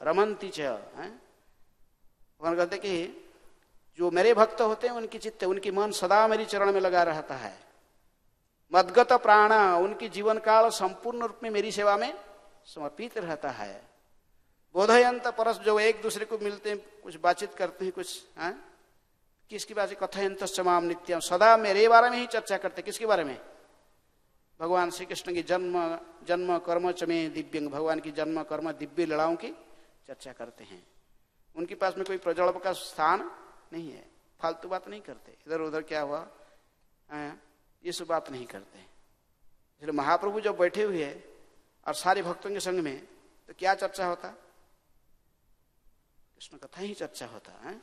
A: रमंति च। भगवान कहते कि जो मेरे भक्त होते हैं उनकी चित्त, उनकी मन सदा मेरी चरण में लगा रहता है। मद्गत प्राण, उनकी जीवन काल संपूर्ण रूप में मेरी सेवा में समर्पित रहता है। बोधयंत परस, जो एक दूसरे को मिलते हैं, कुछ बातचीत करते हैं, कुछ किसकी बात, कथयंत चमाम नित्यम, सदा मेरे बारे में ही चर्चा करते। किसके बारे में, भगवान श्री कृष्ण की जन्म कर्म चमे दिव्यंग, भगवान की जन्म कर्म दिव्य लीलाओं की चर्चा करते हैं। उनके पास में कोई प्रजल्प का स्थान नहीं है, फालतू बात नहीं करते, इधर उधर क्या हुआ ये सब बात नहीं करते। इसलिए महाप्रभु जब बैठे हुए हैं और सारे भक्तों के संग में, तो क्या चर्चा होता, कृष्ण कथा ही चर्चा होता है।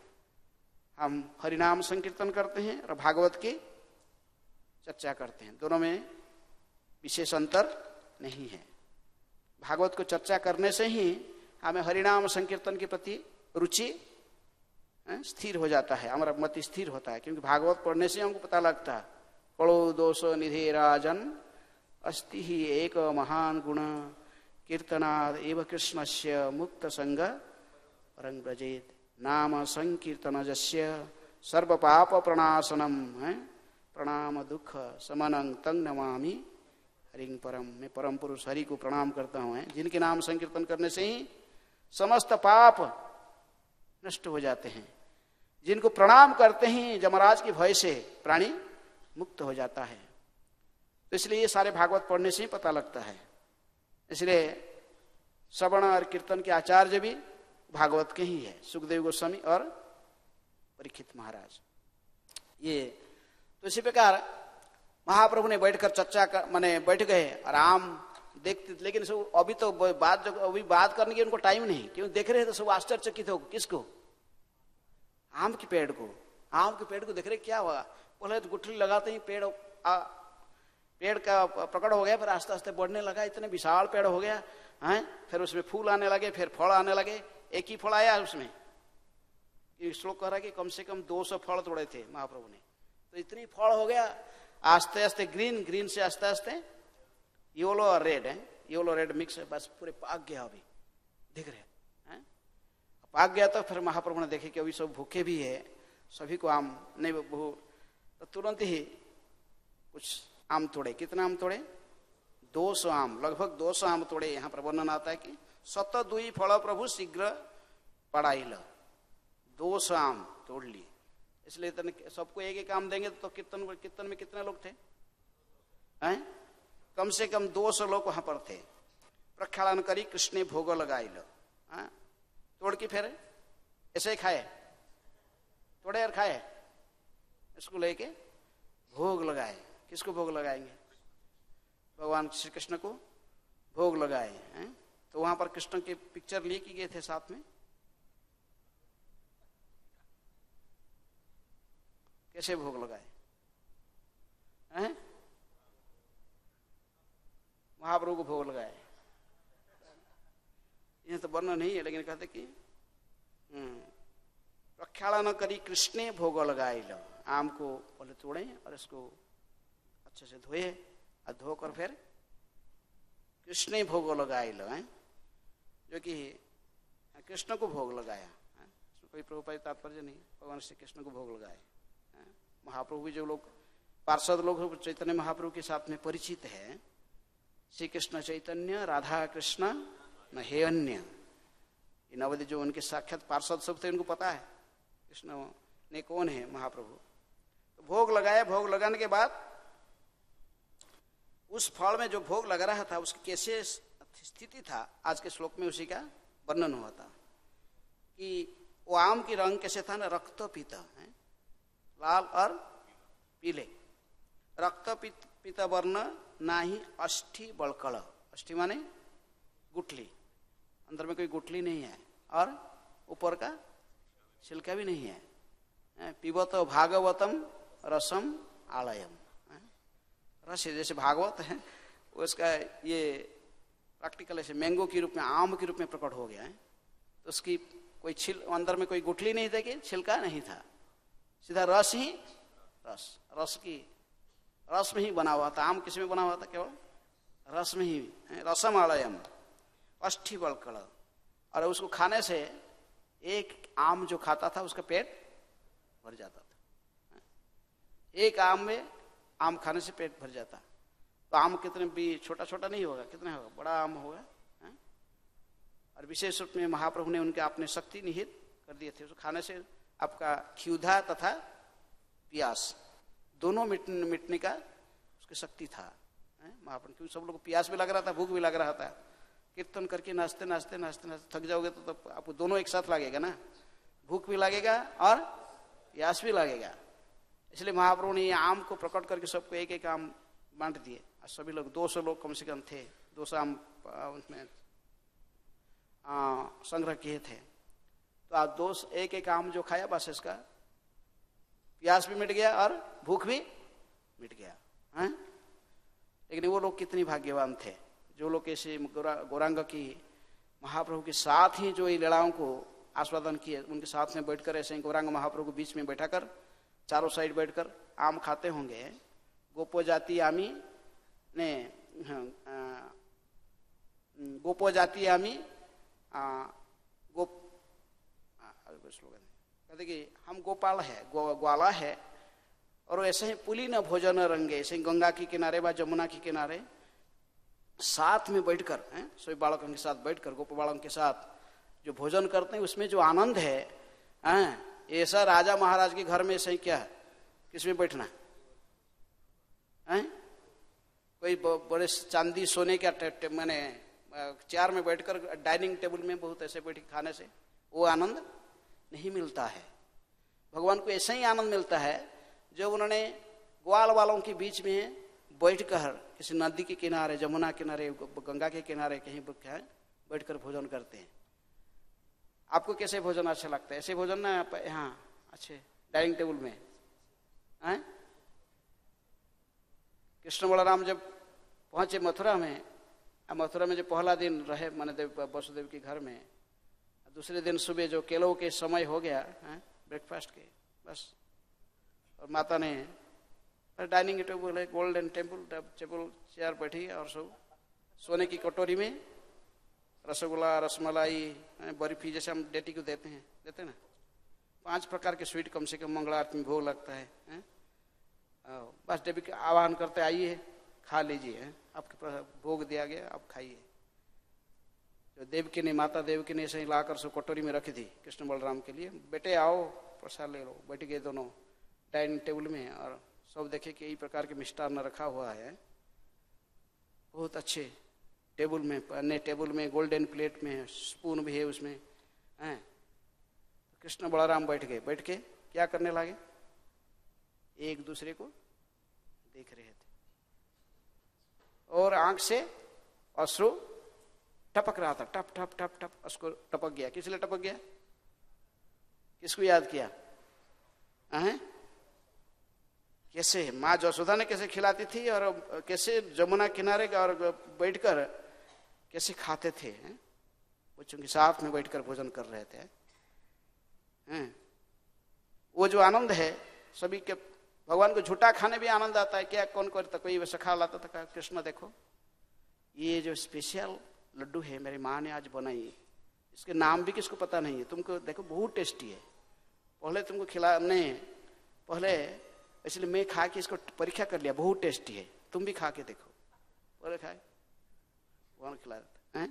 A: हम हरिनाम संकीर्तन करते हैं और भागवत की चर्चा करते हैं, दोनों में विशेष अंतर नहीं है। भागवत को चर्चा करने से ही हमें हरिनाम संकीर्तन के प्रति रुचि स्थिर हो जाता है, हमारा मत स्थिर होता है। क्योंकि भागवत पढ़ने से हमको पता लगता है, कड़ो दोष निधे राजन अस्ति ही एक महान गुण कीर्तनाद एव कृष्णस्य मुक्त संग परं व्रजेत नाम संकीर्तन जस्य सर्व पाप प्रणाशनम है प्रणाम दुख समनं तंग नमामि हरिं परम। मैं परम पुरुष हरि को प्रणाम करता हूँ, जिनके नाम संकीर्तन करने से ही समस्त पाप नष्ट हो जाते हैं। जिनको प्रणाम करते ही यमराज के भय से प्राणी मुक्त हो जाता है। तो इसलिए ये सारे भागवत पढ़ने से ही पता लगता है। इसलिए श्रवण और कीर्तन के आचार्य भी भागवत के ही है, सुखदेव गोस्वामी और परीक्षित महाराज। ये तो इसी प्रकार महाप्रभु ने बैठकर चर्चा कर, माने बैठ गए आराम देखते, लेकिन सब अभी तो बात करने की उनको टाइम नहीं, क्यों देख रहे थे सब आश्चर्यचकित हो। किसको, आम के पेड़ को, आम के पेड़ को देख रहे, क्या हुआ, बोले तो गुठली लगाते ही पेड़ का प्रकट हो गया, फिर आस्ते आस्ते बढ़ने लगा, इतने विशाल पेड़ हो गया है। फिर उसमें फूल आने लगे, फिर फल आने लगे। एक ही फल आया उसमें, ये श्लोक कह रहा है कि कम से कम 200 फल तोड़े थे महाप्रभु ने, तो इतनी फल हो गया। आस्ते आस्ते ग्रीन से आस्ते आस्ते येलो और रेड है, येलो रेड मिक्स है, बस पूरे पाक गया। अभी दिख रहे हैं, पाक गया। तो फिर महाप्रभु ने देखे कि अभी सब भूखे भी है, सभी को आम नहीं, तो तुरंत ही कुछ आम तोड़े। कितना आम तोड़े, 200 आम, लगभग 200 आम तोड़े। यहाँ पर वर्णन आता है कि 7 फल प्रभु शीघ्र पड़ाइल, 200 आम तोड़ लिए। इसलिए सबको एक एक आम देंगे तो कीर्तन में कितने लोग थे, हैं? कम से कम 200 लोग वहां पर थे। प्रक्षालन करी कृष्ण भोग लगाइल, तोड़ के फिर ऐसे ही खाए, तोड़े और खाए, इसको लेके भोग लगाए। किसको भोग लगाएंगे? भगवान श्री कृष्ण को भोग लगाए हैं। तो वहां पर कृष्ण के पिक्चर लिए कि गए थे साथ में, कैसे भोग लगाए हैं? महाप्रभु को भोग लगाए। यह तो वर्णन नहीं है, लेकिन कहते कि प्रख्याला न करी कृष्णे भोग लगाए लो। आम को पहले तोड़े और इसको अच्छे से धोए और धोकर फिर कृष्ण भोग लगाए लो है, जो कि कृष्ण को भोग लगाया है। इसमें कोई प्रभुपाद तात्पर्य नहीं, भगवान श्री कृष्ण को भोग लगाए। महाप्रभु जो लोग पार्षद लोग चैतन्य महाप्रभु के साथ में परिचित है, श्री कृष्ण चैतन्य राधा कृष्ण न हे अन्य, इन अवधि जो उनके साक्षात पार्षद सब थे उनको पता है कृष्ण ने कौन है महाप्रभु। तो भोग लगाया। भोग लगाने के बाद उस फल में जो भोग लगा रहा था उसकी कैसे स्थिति था, आज के श्लोक में उसी का वर्णन हुआ था कि वो आम की रंग कैसे था ना, रक्त पीता है, लाल और पीले। रक्त पीता वर्ण ना ही अष्ठी बड़कड़, अष्ठी माने गुठली, अंदर में कोई गुठली नहीं है और ऊपर का छिलका भी नहीं है। पिबत भागवतम रसम आलयम, रस जैसे भागवत है उसका ये प्रैक्टिकल ऐसे मैंगो के रूप में, आम के रूप में प्रकट हो गया है। तो उसकी कोई अंदर में कोई गुठली नहीं था कि छिलका नहीं था, सीधा रस ही रस में ही बना हुआ था। आम किस में बना हुआ था? केवल रस में ही। रसम आलयम अष्ठी बलकड़, और उसको खाने से एक आम जो खाता था उसका पेट भर जाता था। एक आम में आम खाने से पेट भर जाता। तो आम कितने भी छोटा छोटा नहीं होगा, कितना होगा? बड़ा आम होगा। और विशेष रूप में महाप्रभु ने उनके अपने शक्ति निहित कर दिए थे। उसको खाने से आपका क्षुधा तथा प्यास दोनों मिटने का उसकी शक्ति था महाप्रभु। क्योंकि सब लोग को प्यास भी लग रहा था, भूख भी लग रहा था। कीर्तन करके नाचते नाचते नाचते नाचते थक जाओगे तो आपको दोनों एक साथ लगेगा ना, भूख भी लगेगा और प्यास भी लगेगा। इसलिए महाप्रभु ने आम को प्रकट करके सबको एक एक आम बांट दिए। और सभी लोग 200 लोग कम से कम थे, 200 आम उसमें संग्रह किए थे। तो आप एक एक आम जो खाया बस इसका प्यास भी मिट गया और भूख भी मिट गया है। लेकिन वो लोग कितनी भाग्यवान थे जो लोग ऐसे गौरांग की महाप्रभु के साथ ही जो लीलाओं को आस्वादन किए, उनके साथ में बैठकर ऐसे गौरांग महाप्रभु को बीच में बैठाकर चारों साइड बैठकर आम खाते होंगे। गोपो जाति आमी ने गोपो जाति आमी स्लोगन कहते कि हम गोपाल है, ग्वाला है, और ऐसे ही पुली न भोजन रंगे, ऐसे गंगा के किनारे व जमुना के किनारे साथ में बैठकर सभी बालकों के साथ बैठकर गोप बालकों के साथ जो भोजन करते हैं उसमें जो आनंद है ऐसा राजा महाराज के घर में ऐसे ही क्या है, किसमें बैठना है? कोई बड़े चांदी सोने का मैंने चेयर में बैठकर डाइनिंग टेबल में बहुत ऐसे बैठ के खाने से वो आनंद नहीं मिलता है। भगवान को ऐसा ही आनंद मिलता है जो उन्होंने ग्वाल वालों के बीच में बैठकर किसी नदी के किनारे, जमुना किनारे, गंगा के किनारे कहीं बैठकर भोजन करते हैं। आपको कैसे भोजन अच्छा लगता है? ऐसे भोजन ना यहाँ अच्छे डाइनिंग टेबल में हैं? कृष्ण बलराम जब पहुंचे मथुरा में, मथुरा में जो पहला दिन रहे मनदेव वसुदेव के घर में, दूसरे दिन सुबह जो केलों के समय हो गया ब्रेकफास्ट के, बस और माता ने डाइनिंग टेबल है, गोल्डन टेबल चेयर बैठी और सब सोने की कटोरी में रसगुल्ला, रसमलाई, बर्फी जैसे हम बेटी को देते ना, 5 प्रकार के स्वीट कम से कम मंगला आरती में भोग लगता है। बस देवी के आह्वान करते, आइए खा लीजिए, आपके भोग दिया गया, आप खाइए। जो देवकी ने, माता देवकी ने ऐसे ही लाकर सो कटोरी में रखी थी कृष्ण बलराम के लिए, बेटे आओ प्रसाद ले लो। बैठ गए दोनों डाइनिंग टेबल में और सब देखे कि यही प्रकार के मिष्टान्न रखा हुआ है, बहुत अच्छे टेबल में, अन्य टेबल में गोल्डन प्लेट में स्पून भी है उसमें हैं। कृष्ण बलराम बैठ गए, बैठ के क्या करने लगे? एक दूसरे को देख रहे थे और आंख से अश्रु टपक रहा था, टप टप टप टप उसको टपक गया। किस लिए टपक गया? किसको याद किया? कैसे माँ जसोदा ने कैसे खिलाती थी और कैसे जमुना किनारे और बैठकर कैसे खाते थे, बच्चों के साथ में बैठकर भोजन कर रहे थे। वो जो आनंद है सभी के, भगवान को झूठा खाने भी आनंद आता है क्या? कौन करता? कोई सखा लाता था, कृष्ण देखो ये जो स्पेशल लड्डू है मेरी माँ ने आज बनाई, इसके नाम भी किसको पता नहीं है, तुमको देखो बहुत टेस्टी है, पहले तुमको खिलाने पहले, इसलिए मैं खा के इसको परीक्षा कर लिया, बहुत टेस्टी है, तुम भी खा के देखो। बोले खाए, भगवान खिला देता है।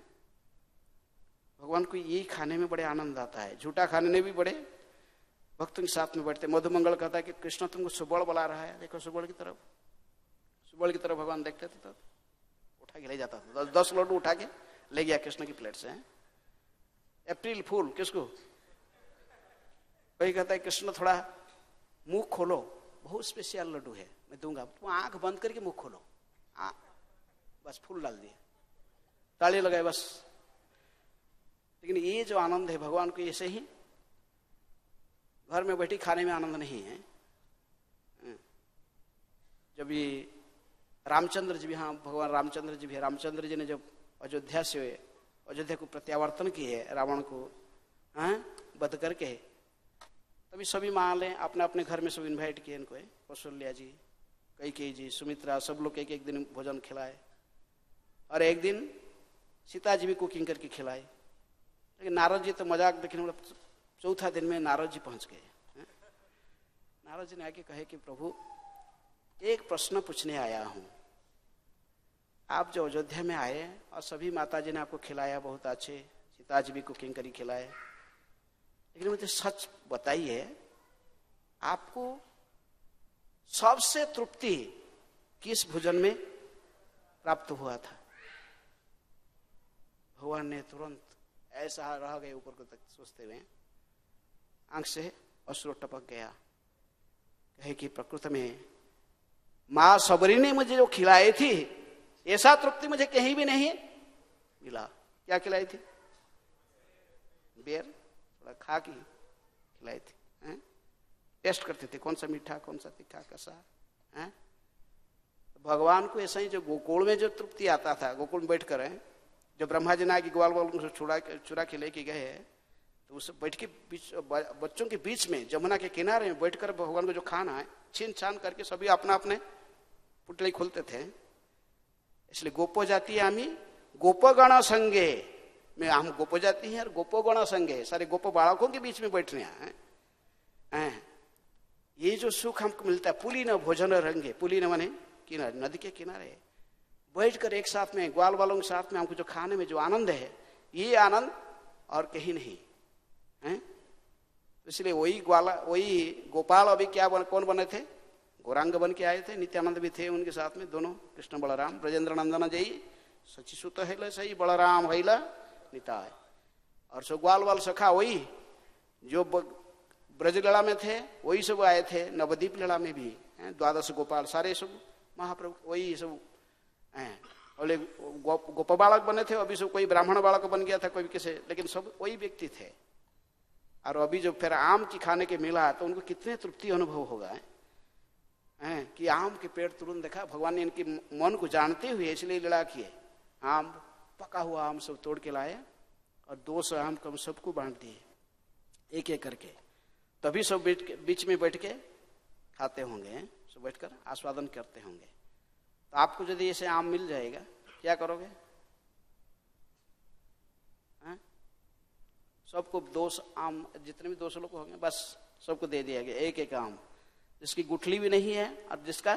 A: भगवान को यही खाने में बड़े आनंद आता है, झूठा खाने में भी बड़े भक्तों के साथ में बैठते। मधुमंगल कहता है कि कृष्ण तुमको सुबड़ बुला रहा है, देखो सुबड़ की तरफ, सुबड़ की तरफ भगवान देखते थे, तो उठा के ले जाता था, 10 लड्डू उठा के ले गया कृष्ण की प्लेट से। अप्रैल फूल किसको? कोई कहता है कृष्ण थोड़ा मुंह खोलो, बहुत स्पेशल लड्डू है मैं दूंगा, तुम आंख बंद करके मुंह खोलो, बस फूल डाल दिए, ताली लगाए बस। लेकिन ये जो आनंद है भगवान को ऐसे ही घर में बैठी खाने में आनंद नहीं है। जब ये रामचंद्र जी भी, हाँ भगवान रामचंद्र जी भी, रामचंद्र जी ने जब अयोध्या से अयोध्या को प्रत्यावर्तन किए, रावण को वध करके, तभी सभी माँ ले अपने अपने घर में सब इनवाइट किए इनको, कौशल्या जी, कैकेयी जी, सुमित्रा, सब लोग एक एक दिन भोजन खिलाए और एक दिन सीता जी भी कुकिंग करके खिलाए। लेकिन नारद जी तो मजाक देखने, चौथा दिन में नारद जी पहुंच गए। नारद जी ने आके कहे कि प्रभु एक प्रश्न पूछने आया हूं, आप जो अयोध्या में आए और सभी माता जी ने आपको खिलाया, बहुत अच्छे, सीता जी भी कुकिंग करी खिलाए, लेकिन मुझे सच बताइए आपको सबसे तृप्ति किस भोजन में प्राप्त हुआ था? भगवान ने तुरंत ऐसा रह गए ऊपर को तक सोचते हुए, आंख से अश्रु टपक गया, कहे कि प्रकृति में मां सबरी ने मुझे जो खिलाई थी ऐसा तृप्ति मुझे कहीं भी नहीं मिला। क्या खिलाई थी? बेर थोड़ा खा के खिलाई थी, टेस्ट करते थे कौन सा मीठा कौन सा तीखा कैसा। भगवान को ऐसा ही जो गोकुल में जो तृप्ति आता था, गोकुल में बैठकर जब ब्रह्मा जी ने ग्वाल वाल चुरा के लेके गए, तो उस बैठ के बीच बच्चों के बीच में जमुना के किनारे में बैठकर भगवान को जो खाना है छीन छान करके सभी अपना अपने पुतले खोलते थे। इसलिए गोपो जाति आमी गोपगण संगे में, हम गोपो जाति हैं और गोपोगण संगे, सारे गोपो बालकों के बीच में बैठने हैं। ये जो सुख हमको मिलता है, पुली न भोजन रंगे, पुली न माने किनारे, नदी के किनारे बैठकर एक साथ में ग्वाल वालों के साथ में हमको जो खाने में जो आनंद है, ये आनंद और कहीं नहीं है। तो इसलिए वही गोपाल अभी क्या कौन बने थे? गौरांग बन के आए थे, नित्यानंद भी थे उनके साथ में, दोनों कृष्ण बलराम, ब्रजेंद्र नंदन जई सची सुत है सही बलराम हैला निताय। और सो ग्वाल वाल सखा वही जो ब्रज लीला में थे वही सब आए थे, नवद्वीप लीला में भी 12 गोपाल सारे सब महाप्रभु वही सब बोले गोप बालक बने थे, अभी सब कोई ब्राह्मण बालक बन गया था कोई किसे, लेकिन सब वही व्यक्ति थे। और अभी जो फिर आम की खाने के मिला तो उनको कितने तृप्ति अनुभव होगा कि आम के पेड़ तुरंत देखा, भगवान ने इनके मन को जानते हुए इसलिए लीला किए, आम पका हुआ आम सब तोड़ के लाए और 200 आम को सबको बांट दिए एक एक करके, तभी सब बीच में बैठ के खाते होंगे, सब बैठकर आस्वादन करते होंगे। तो आपको यदि ऐसे आम मिल जाएगा क्या करोगे? सबको 200 आम, जितने भी 200 लोग होंगे बस सबको दे दिया गया एक एक आम, जिसकी गुठली भी नहीं है और जिसका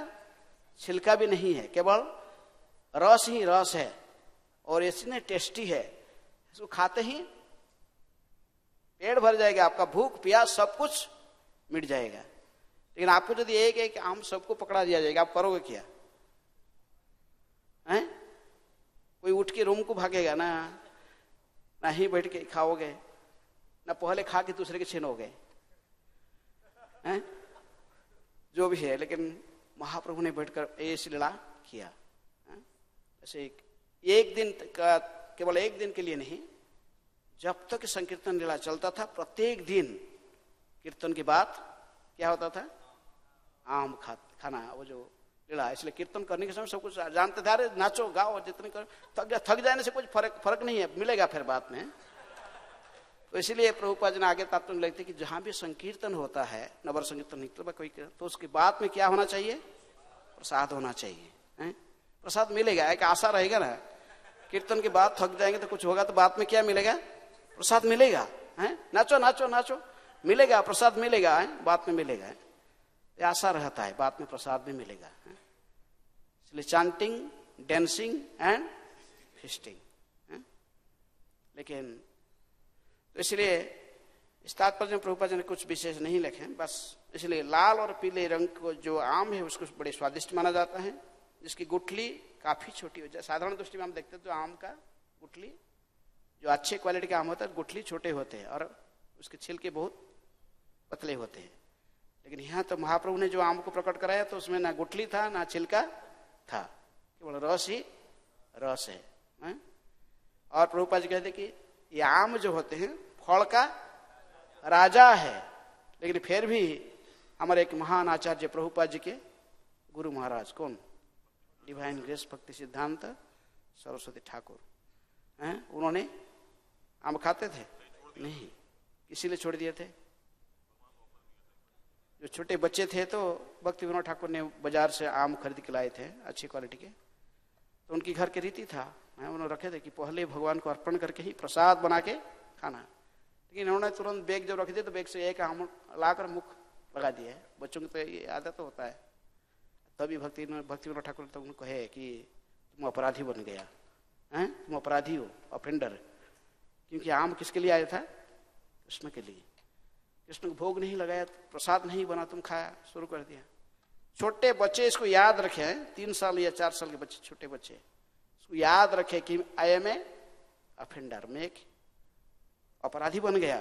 A: छिलका भी नहीं है, केवल रस ही रस है और इतने टेस्टी है, इसको खाते ही पेट भर जाएगा, आपका भूख प्यास सब कुछ मिट जाएगा। लेकिन आपको यदि एक एक आम सबको पकड़ा दिया जाएगा, आप करोगे क्या? कोई उठ के रूम को भागेगा ना ही बैठ के खाओगे, ना पहले खा के दूसरे के छीनोगे, जो भी है। लेकिन महाप्रभु ने बैठकर ऐसी लीला किया। ऐसे एक दिन का, केवल एक दिन के लिए नहीं, जब तक संकीर्तन लीला चलता था प्रत्येक दिन कीर्तन के बाद क्या होता था, आम खाना, वो जो लीला। इसलिए कीर्तन करने के समय सब कुछ जानते थे, अरे नाचो गाओ जितने कर, थक जाने से कुछ फर्क नहीं है, मिलेगा फिर बाद में। तो इसलिए प्रभुपाद जी ने आगे तात्पर्य लिखते कि जहां भी संकीर्तन होता है, नवर संकीर्तन निकलता कोई, तो उसके बाद में क्या होना चाहिए, प्रसाद होना चाहिए। प्रसाद मिलेगा, एक आशा रहेगा ना, कीर्तन के बाद थक जाएंगे तो कुछ होगा, तो बाद में क्या मिलेगा, प्रसाद मिलेगा। नाचो नाचो नाचो, मिलेगा प्रसाद मिलेगा, बाद में मिलेगा, ये आशा रहता है, बाद में प्रसाद भी मिलेगा। इसलिए चांटिंग, डांसिंग एंड फीस्टिंग। लेकिन तो इसलिए इस तात्पर्य में प्रभुपाद जी ने कुछ विशेष नहीं लिखे, बस इसलिए लाल और पीले रंग को जो आम है उसको बड़े स्वादिष्ट माना जाता है, जिसकी गुठली काफी छोटी हो जाए। साधारण दृष्टि में हम देखते हैं तो आम का गुठली, जो अच्छे क्वालिटी का आम होता है, गुठली छोटे होते हैं और उसके छिलके बहुत पतले होते हैं। लेकिन यहाँ तो महाप्रभु ने जो आम को प्रकट कराया तो उसमें ना गुठली था ना छिलका था, केवल रस ही रस है। और प्रभुपाद जी कहते कि ये आम जो होते हैं फल का राजा है, लेकिन फिर भी हमारे एक महान आचार्य प्रभुपाद जी के गुरु महाराज, कौन, डिवाइन ग्रेस भक्ति सिद्धांत सरस्वती ठाकुर, उन्होंने आम खाते थे नहीं, इसीलिए छोड़ दिए थे। जो छोटे बच्चे थे तो भक्ति विनोद ठाकुर ने बाजार से आम खरीद के लाए थे अच्छी क्वालिटी के, तो उनकी घर की रीति था, उन्होंने रखे थे कि पहले भगवान को अर्पण करके ही प्रसाद बना के खाना। लेकिन उन्होंने तुरंत बैग जब रख दिया तो बैग से एक आम लाकर मुख लगा दिया है। बच्चों की तो ये आदत तो होता है। तभी भक्ति विनोद ठाकुर ने तो उनको कहे कि तुम अपराधी बन गया, तुम अपराधी हो, ऑफेंडर। क्योंकि आम किसके लिए आया था, कृष्ण के लिए। कृष्ण को भोग नहीं लगाया, प्रसाद नहीं बना, तुम खाया शुरू कर दिया। छोटे बच्चे इसको याद रखे, 3 साल या 4 साल के बच्चे, छोटे बच्चे इसको याद रखे कि आई एम ए ऑफेंडर, मैं एक अपराधी बन गया।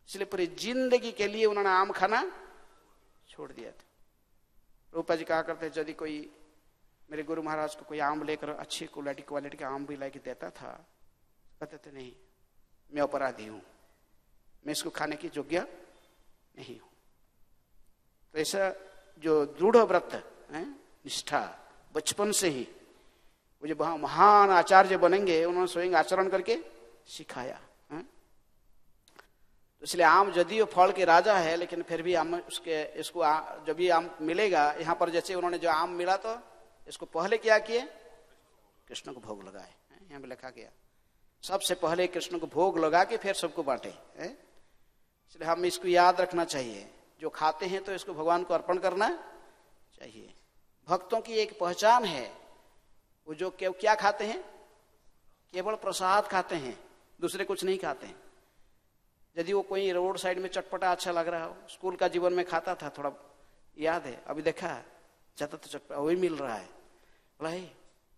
A: इसलिए पूरी जिंदगी के लिए उन्होंने आम खाना छोड़ दिया था। रूपा जी कहा करते, यदि कोई मेरे गुरु महाराज को कोई आम लेकर अच्छी क्वालिटी का आम भी लेके देता था, कहते थे नहीं, मैं अपराधी हूं, मैं इसको खाने की योग्य नहीं हूं। तो ऐसा जो दृढ़ व्रत है, निष्ठा, बचपन से ही वो जो महान आचार्य बनेंगे, उन्होंने स्वयं आचरण करके सिखाया। तो इसलिए आम यदि वो फल के राजा है, लेकिन फिर भी आम इसको जब भी आम मिलेगा, यहाँ पर जैसे उन्होंने जो आम मिला तो इसको पहले क्या किए, कृष्ण को भोग लगाए। यहाँ पे लिखा गया सबसे पहले कृष्ण को भोग लगा के फिर सबको बांटे। इसलिए हम इसको याद रखना चाहिए, जो खाते हैं तो इसको भगवान को अर्पण करना चाहिए। भक्तों की एक पहचान है, वो जो क्या खाते हैं, केवल प्रसाद खाते हैं, दूसरे कुछ नहीं खाते हैं। यदि वो कोई रोड साइड में चटपटा अच्छा लग रहा हो, स्कूल का जीवन में खाता था, थोड़ा याद है, अभी देखा जाता तो चटपटा वही मिल रहा है, बोला हे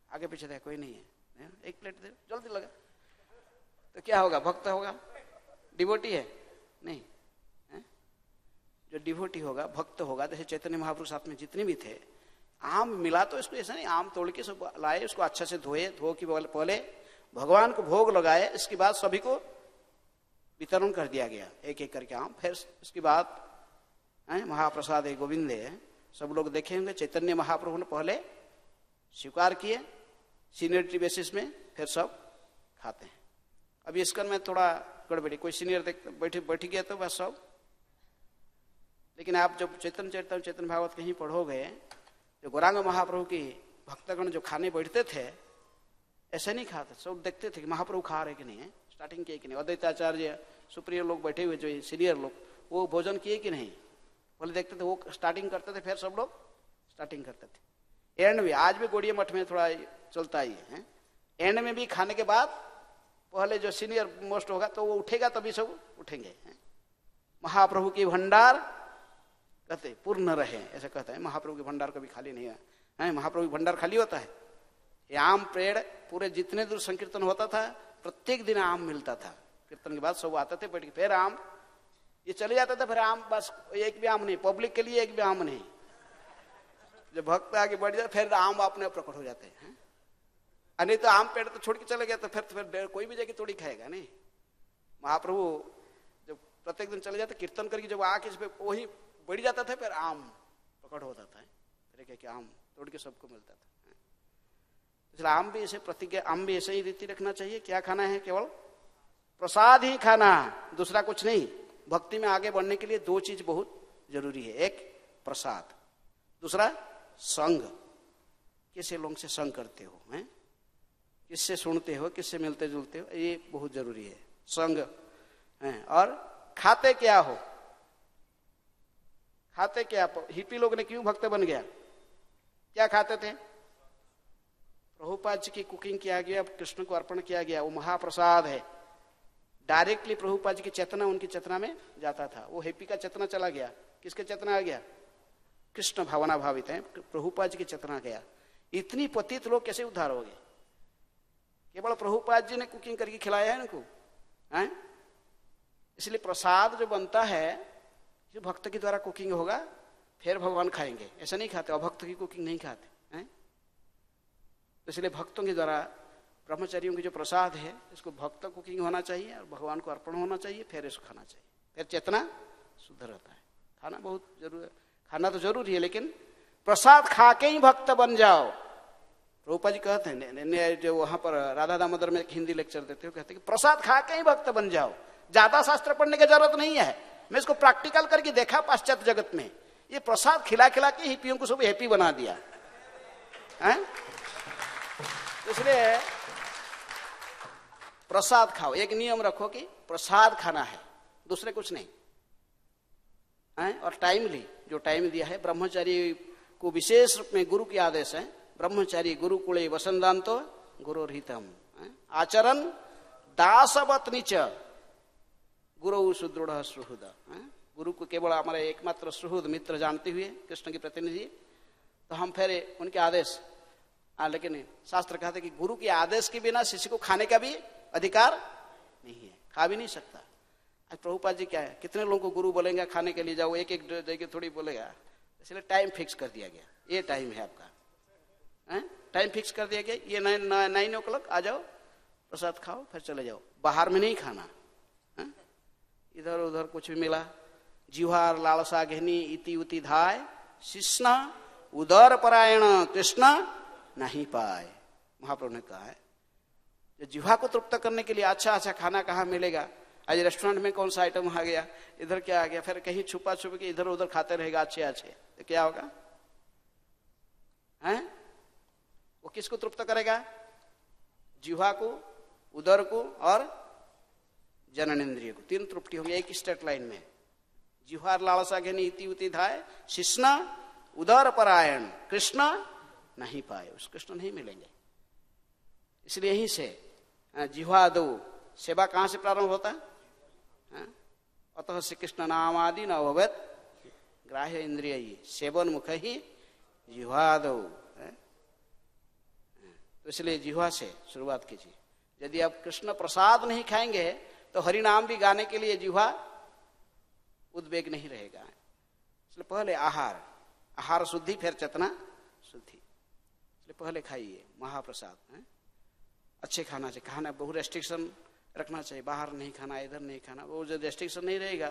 A: आगे पीछे देखा कोई नहीं है, एक प्लेट दे, जल्दी लगा, तो क्या होगा, भक्त होगा, डिवोटी है नहीं। जो डिवोटी होगा, भक्त होगा, जैसे चैतन्य महाप्रभु साथ में जितने भी थे, आम मिला तो इसको ऐसा नहीं, आम तोड़ के सब लाए, उसको अच्छा से धो के पहले भगवान को भोग लगाए, इसके बाद सभी को वितरण कर दिया गया, एक एक करके आम। फिर इसके बाद महाप्रसाद है, गोविंद है, सब लोग देखे होंगे, चैतन्य महाप्रभु ने पहले स्वीकार किए सीनियरिटी बेसिस में, फिर सब खाते हैं। अभी इसका में थोड़ा गड़बड़ी, कोई सीनियर बैठ गया तो बस सब। लेकिन आप जब चैतन्य भागवत कहीं पढ़ोगे, जो गौरांग महाप्रभु की भक्तगण जो खाने बैठते थे, ऐसे नहीं खाते, सब देखते थे कि महाप्रभु खा रहे कि नहीं है, स्टार्टिंग किए कि नहीं, अद्वैताचार्य सुप्रिय लोग बैठे हुए जो सीनियर लोग, वो भोजन किए कि नहीं, बोले देखते थे, वो स्टार्टिंग करते थे, फिर सब लोग स्टार्टिंग करते थे। एंड में आज भी गौड़िया मठ में थोड़ा चलता ही है, एंड में भी खाने के बाद पहले जो सीनियर मोस्ट होगा तो वो उठेगा, तभी सब उठेंगे। महाप्रभु की भंडार कहते पूर्ण रहे, ऐसा कहता है, महाप्रभु के भंडार कभी खाली नहीं है। महाप्रभु के भंडार खाली होता है? ये आम पेड़ पूरे जितने दूर संकीर्तन होता था, प्रत्येक दिन आम मिलता था। कीर्तन के बाद सब आते थे बैठ के, फिर आम ये चले जाता था, फिर आम बस एक भी आम नहीं, पब्लिक के लिए एक भी आम नहीं, जब भक्त आगे बढ़ जाए फिर आम अपने आप प्रकट हो जाते हैं। नहीं तो आम पेड़ तो छोड़ के चले गया तो फिर कोई भी जाके तोड़ी खाएगा नहीं। महाप्रभु जब प्रत्येक दिन चले जाते कीर्तन करके, जब आके वही बढ़ जाता था, फिर आम प्रकट होता था, फिर क्या आम तोड़ के सबको मिलता था। इसलिए आम भी ऐसे प्रतिज्ञा, आम भी ऐसे ही रीति रखना चाहिए। क्या खाना है? केवल प्रसाद ही खाना, दूसरा कुछ नहीं। भक्ति में आगे बढ़ने के लिए दो चीज बहुत जरूरी है, एक प्रसाद, दूसरा संग। किसे लोगों से संग करते हो, हैं? किससे सुनते हो, किससे मिलते जुलते हो, ये बहुत जरूरी है, संग है। और खाते क्या हो, खाते क्या? हिप्पी लोग ने क्यों भक्त बन गया? क्या खाते थे? प्रभुपाद जी की कुकिंग किया गया, कृष्ण को अर्पण किया गया, वो महाप्रसाद है। डायरेक्टली प्रभुपाद जी की चेतना उनकी चेतना में जाता था। वो हिप्पी का चेतना चला गया, किसके चेतना आ गया? कृष्ण भावना भावित है, प्रभुपाद जी की चेतना गया। इतनी पतित लोग कैसे उद्धार हो गए? केवल प्रभुपाद जी ने कुकिंग करके खिलाया है इनको, हैं? इसलिए प्रसाद जो बनता है, जो भक्त के द्वारा कुकिंग होगा, फिर भगवान खाएंगे। ऐसा नहीं खाते, अभक्त की कुकिंग नहीं खाते, हैं? इसलिए भक्तों के द्वारा, ब्रह्मचारियों की जो प्रसाद है, इसको भक्त कुकिंग होना चाहिए और भगवान को अर्पण होना चाहिए, फिर इसको खाना चाहिए, फिर चेतना शुद्ध रहता है। खाना बहुत जरूरी है, खाना तो जरूरी है, लेकिन प्रसाद खा के ही भक्त बन जाओ। प्रभुपाद जी कहते हैं, जो वहां पर राधा दामोदर में एक हिंदी लेक्चर देते हो, कहते हैं कि प्रसाद खा के ही भक्त बन जाओ, ज्यादा शास्त्र पढ़ने की जरूरत नहीं है। मैं इसको प्रैक्टिकल करके देखा पाश्चात्य जगत में, ये प्रसाद खिला खिला के हिप्पियों को सब हैप्पी बना दिया है। इसलिए प्रसाद खाओ, एक नियम रखो कि प्रसाद खाना है, दूसरे कुछ नहीं है। और टाइमली, जो टाइम दिया है, ब्रह्मचारी को विशेष रूप में गुरु की आदेश है, ब्रह्मचारी गुरुकुले वसंदांतो गुरुरहितम, आचरण दासवत नीच गुरु सुदृढ़ सुहृद। गुरु को केवल हमारे एकमात्र सुहृद मित्र जानते हुए, कृष्ण के प्रतिनिधि, तो हम फिर उनके आदेश, लेकिन शास्त्र कहते कि गुरु के आदेश के बिना शिष्य को खाने का भी अधिकार नहीं है, खा भी नहीं सकता। आज प्रभुपाद जी क्या है, कितने लोगों को गुरु बोलेंगे खाने के लिए जाओ, एक एक जगह थोड़ी बोलेगा। इसलिए टाइम फिक्स कर दिया गया, ये टाइम है आपका, टाइम फिक्स कर दिया गया, ये 9 o'clock आ जाओ, प्रसाद खाओ, फिर चले जाओ। बाहर में नहीं खाना, इधर उधर कुछ भी मिला, जिह्वार लालसा घेनी इति उति धाय, शिष्ण उदर परायण कृष्ण नहीं पाए। महाप्रभु ने कहा है, जो जिह्वा को तृप्त करने के लिए अच्छा अच्छा खाना कहाँ मिलेगा? आज रेस्टोरेंट में कौन सा आइटम आ गया, इधर क्या आ गया, फिर कहीं छुपा छुप के इधर उधर खाते रहेगा अच्छे अच्छे, तो क्या होगा? हैं? वो किसको तृप्त करेगा? जिह्वा को, उदर को और जननेन्द्रिय को, तीन तृप्ति होंगे एक स्ट्रेट लाइन में। जिह्वार लालसा घेनी इति उति धाय, शिष्ण उदर परायण कृष्ण नहीं पाए, उस कृष्ण नहीं मिलेंगे। इसलिए यहीं से जिह्वा दो सेवा कहां से प्रारंभ होता है? अतः श्री कृष्ण नाम आदि न अभवत ग्राह्य इंद्रिय सेवन मुख ही जिह्वा दो। तो इसलिए जिह्वा से शुरुआत कीजिए। यदि आप कृष्ण प्रसाद नहीं खाएंगे तो हरिनाम भी गाने के लिए जिह्वा उद्वेग नहीं रहेगा। इसलिए पहले आहार, आहार शुद्धि, फिर चेतना शुद्धि। इसलिए पहले खाइए महाप्रसाद, अच्छे खाना चाहिए, खाना बहुत रेस्ट्रिक्शन रखना चाहिए, बाहर नहीं खाना, इधर नहीं खाना। वो जो रेस्ट्रिक्शन नहीं रहेगा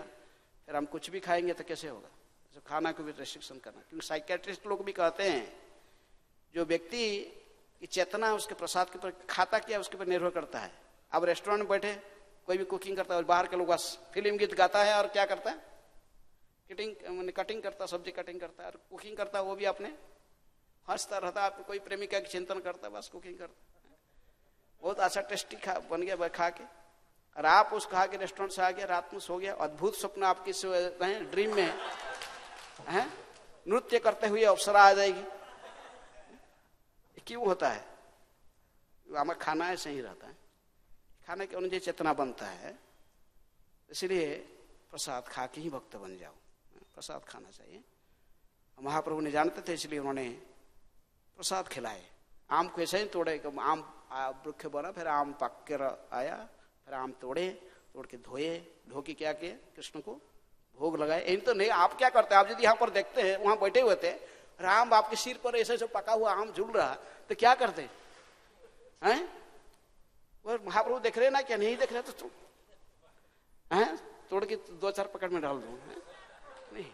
A: फिर हम कुछ भी खाएंगे तो कैसे होगा? तो खाना को भी रेस्ट्रिक्शन करना, क्योंकि साइकेट्रिस्ट लोग भी कहते हैं जो व्यक्ति की चेतना उसके प्रसाद के ऊपर खाता क्या उसके ऊपर निर्भर करता है। अब रेस्टोरेंट में बैठे कोई भी कुकिंग करता है और बाहर के लोग बस फिल्म गीत गाता है और क्या करता है, कटिंग करता, सब्जी कटिंग करता है और कुकिंग करता है, वो भी अपने हंसता रहता है, कोई प्रेमिका की चिंतन करता है, बस कुकिंग करता है, बहुत अच्छा टेस्टी बन गया खा के। और आप उस खा के रेस्टोरेंट से आ गया, रात में सो गया, अद्भुत स्वप्न आपकी ड्रीम में है, नृत्य करते हुए अप्सरा आ जाएगी। क्यों होता है? हमारा खाना ऐसे ही रहता है, खाने के अनुसार चेतना बनता है। इसलिए प्रसाद खा के ही भक्त बन जाओ, प्रसाद खाना चाहिए। महाप्रभु ने जानते थे, इसलिए उन्होंने प्रसाद खिलाए। आम को ऐसे ही तोड़े, आम वृक्ष बना, फिर आम पक कर आया, फिर आम तोड़ के धोए, धो के क्या किए, कृष्ण को भोग लगाए। इन तो नहीं, आप क्या करते हैं? आप यदि यहाँ पर देखते हैं, वहां बैठे हुए थे, राम बाप के सिर पर ऐसे ऐसे पका हुआ आम झूल रहा, तो क्या करते हैं? वो महाप्रभु देख रहे ना, क्या नहीं देख रहे? तो हैं तोड़ के 2-4 पकड़ में डाल दो, नहीं,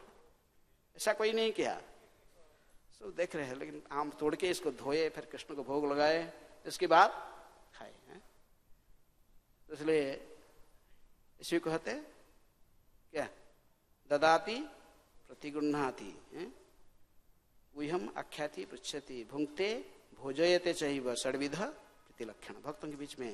A: ऐसा कोई नहीं किया। सब देख रहे हैं, लेकिन आम तोड़ के इसको धोए, फिर कृष्ण को भोग लगाए, इसके बाद खाए हैं। इसलिए इसी को कहते क्या? ददाति प्रतिगृह्णाति, गुह्यम आख्याति पृच्छति, भुंक्ते भोजयते चैव षड्विध प्रीति लक्षण। भक्तों के बीच में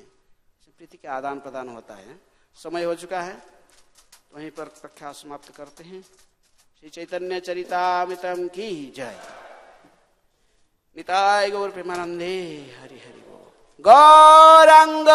A: प्रीति के आदान प्रदान होता है। समय हो चुका है, तो वहीं पर कक्षा समाप्त करते हैं। श्री चैतन्य चरितामृतम की जय। निताय गौर प्रेमानंदे हरि हरि बोल। गौरांग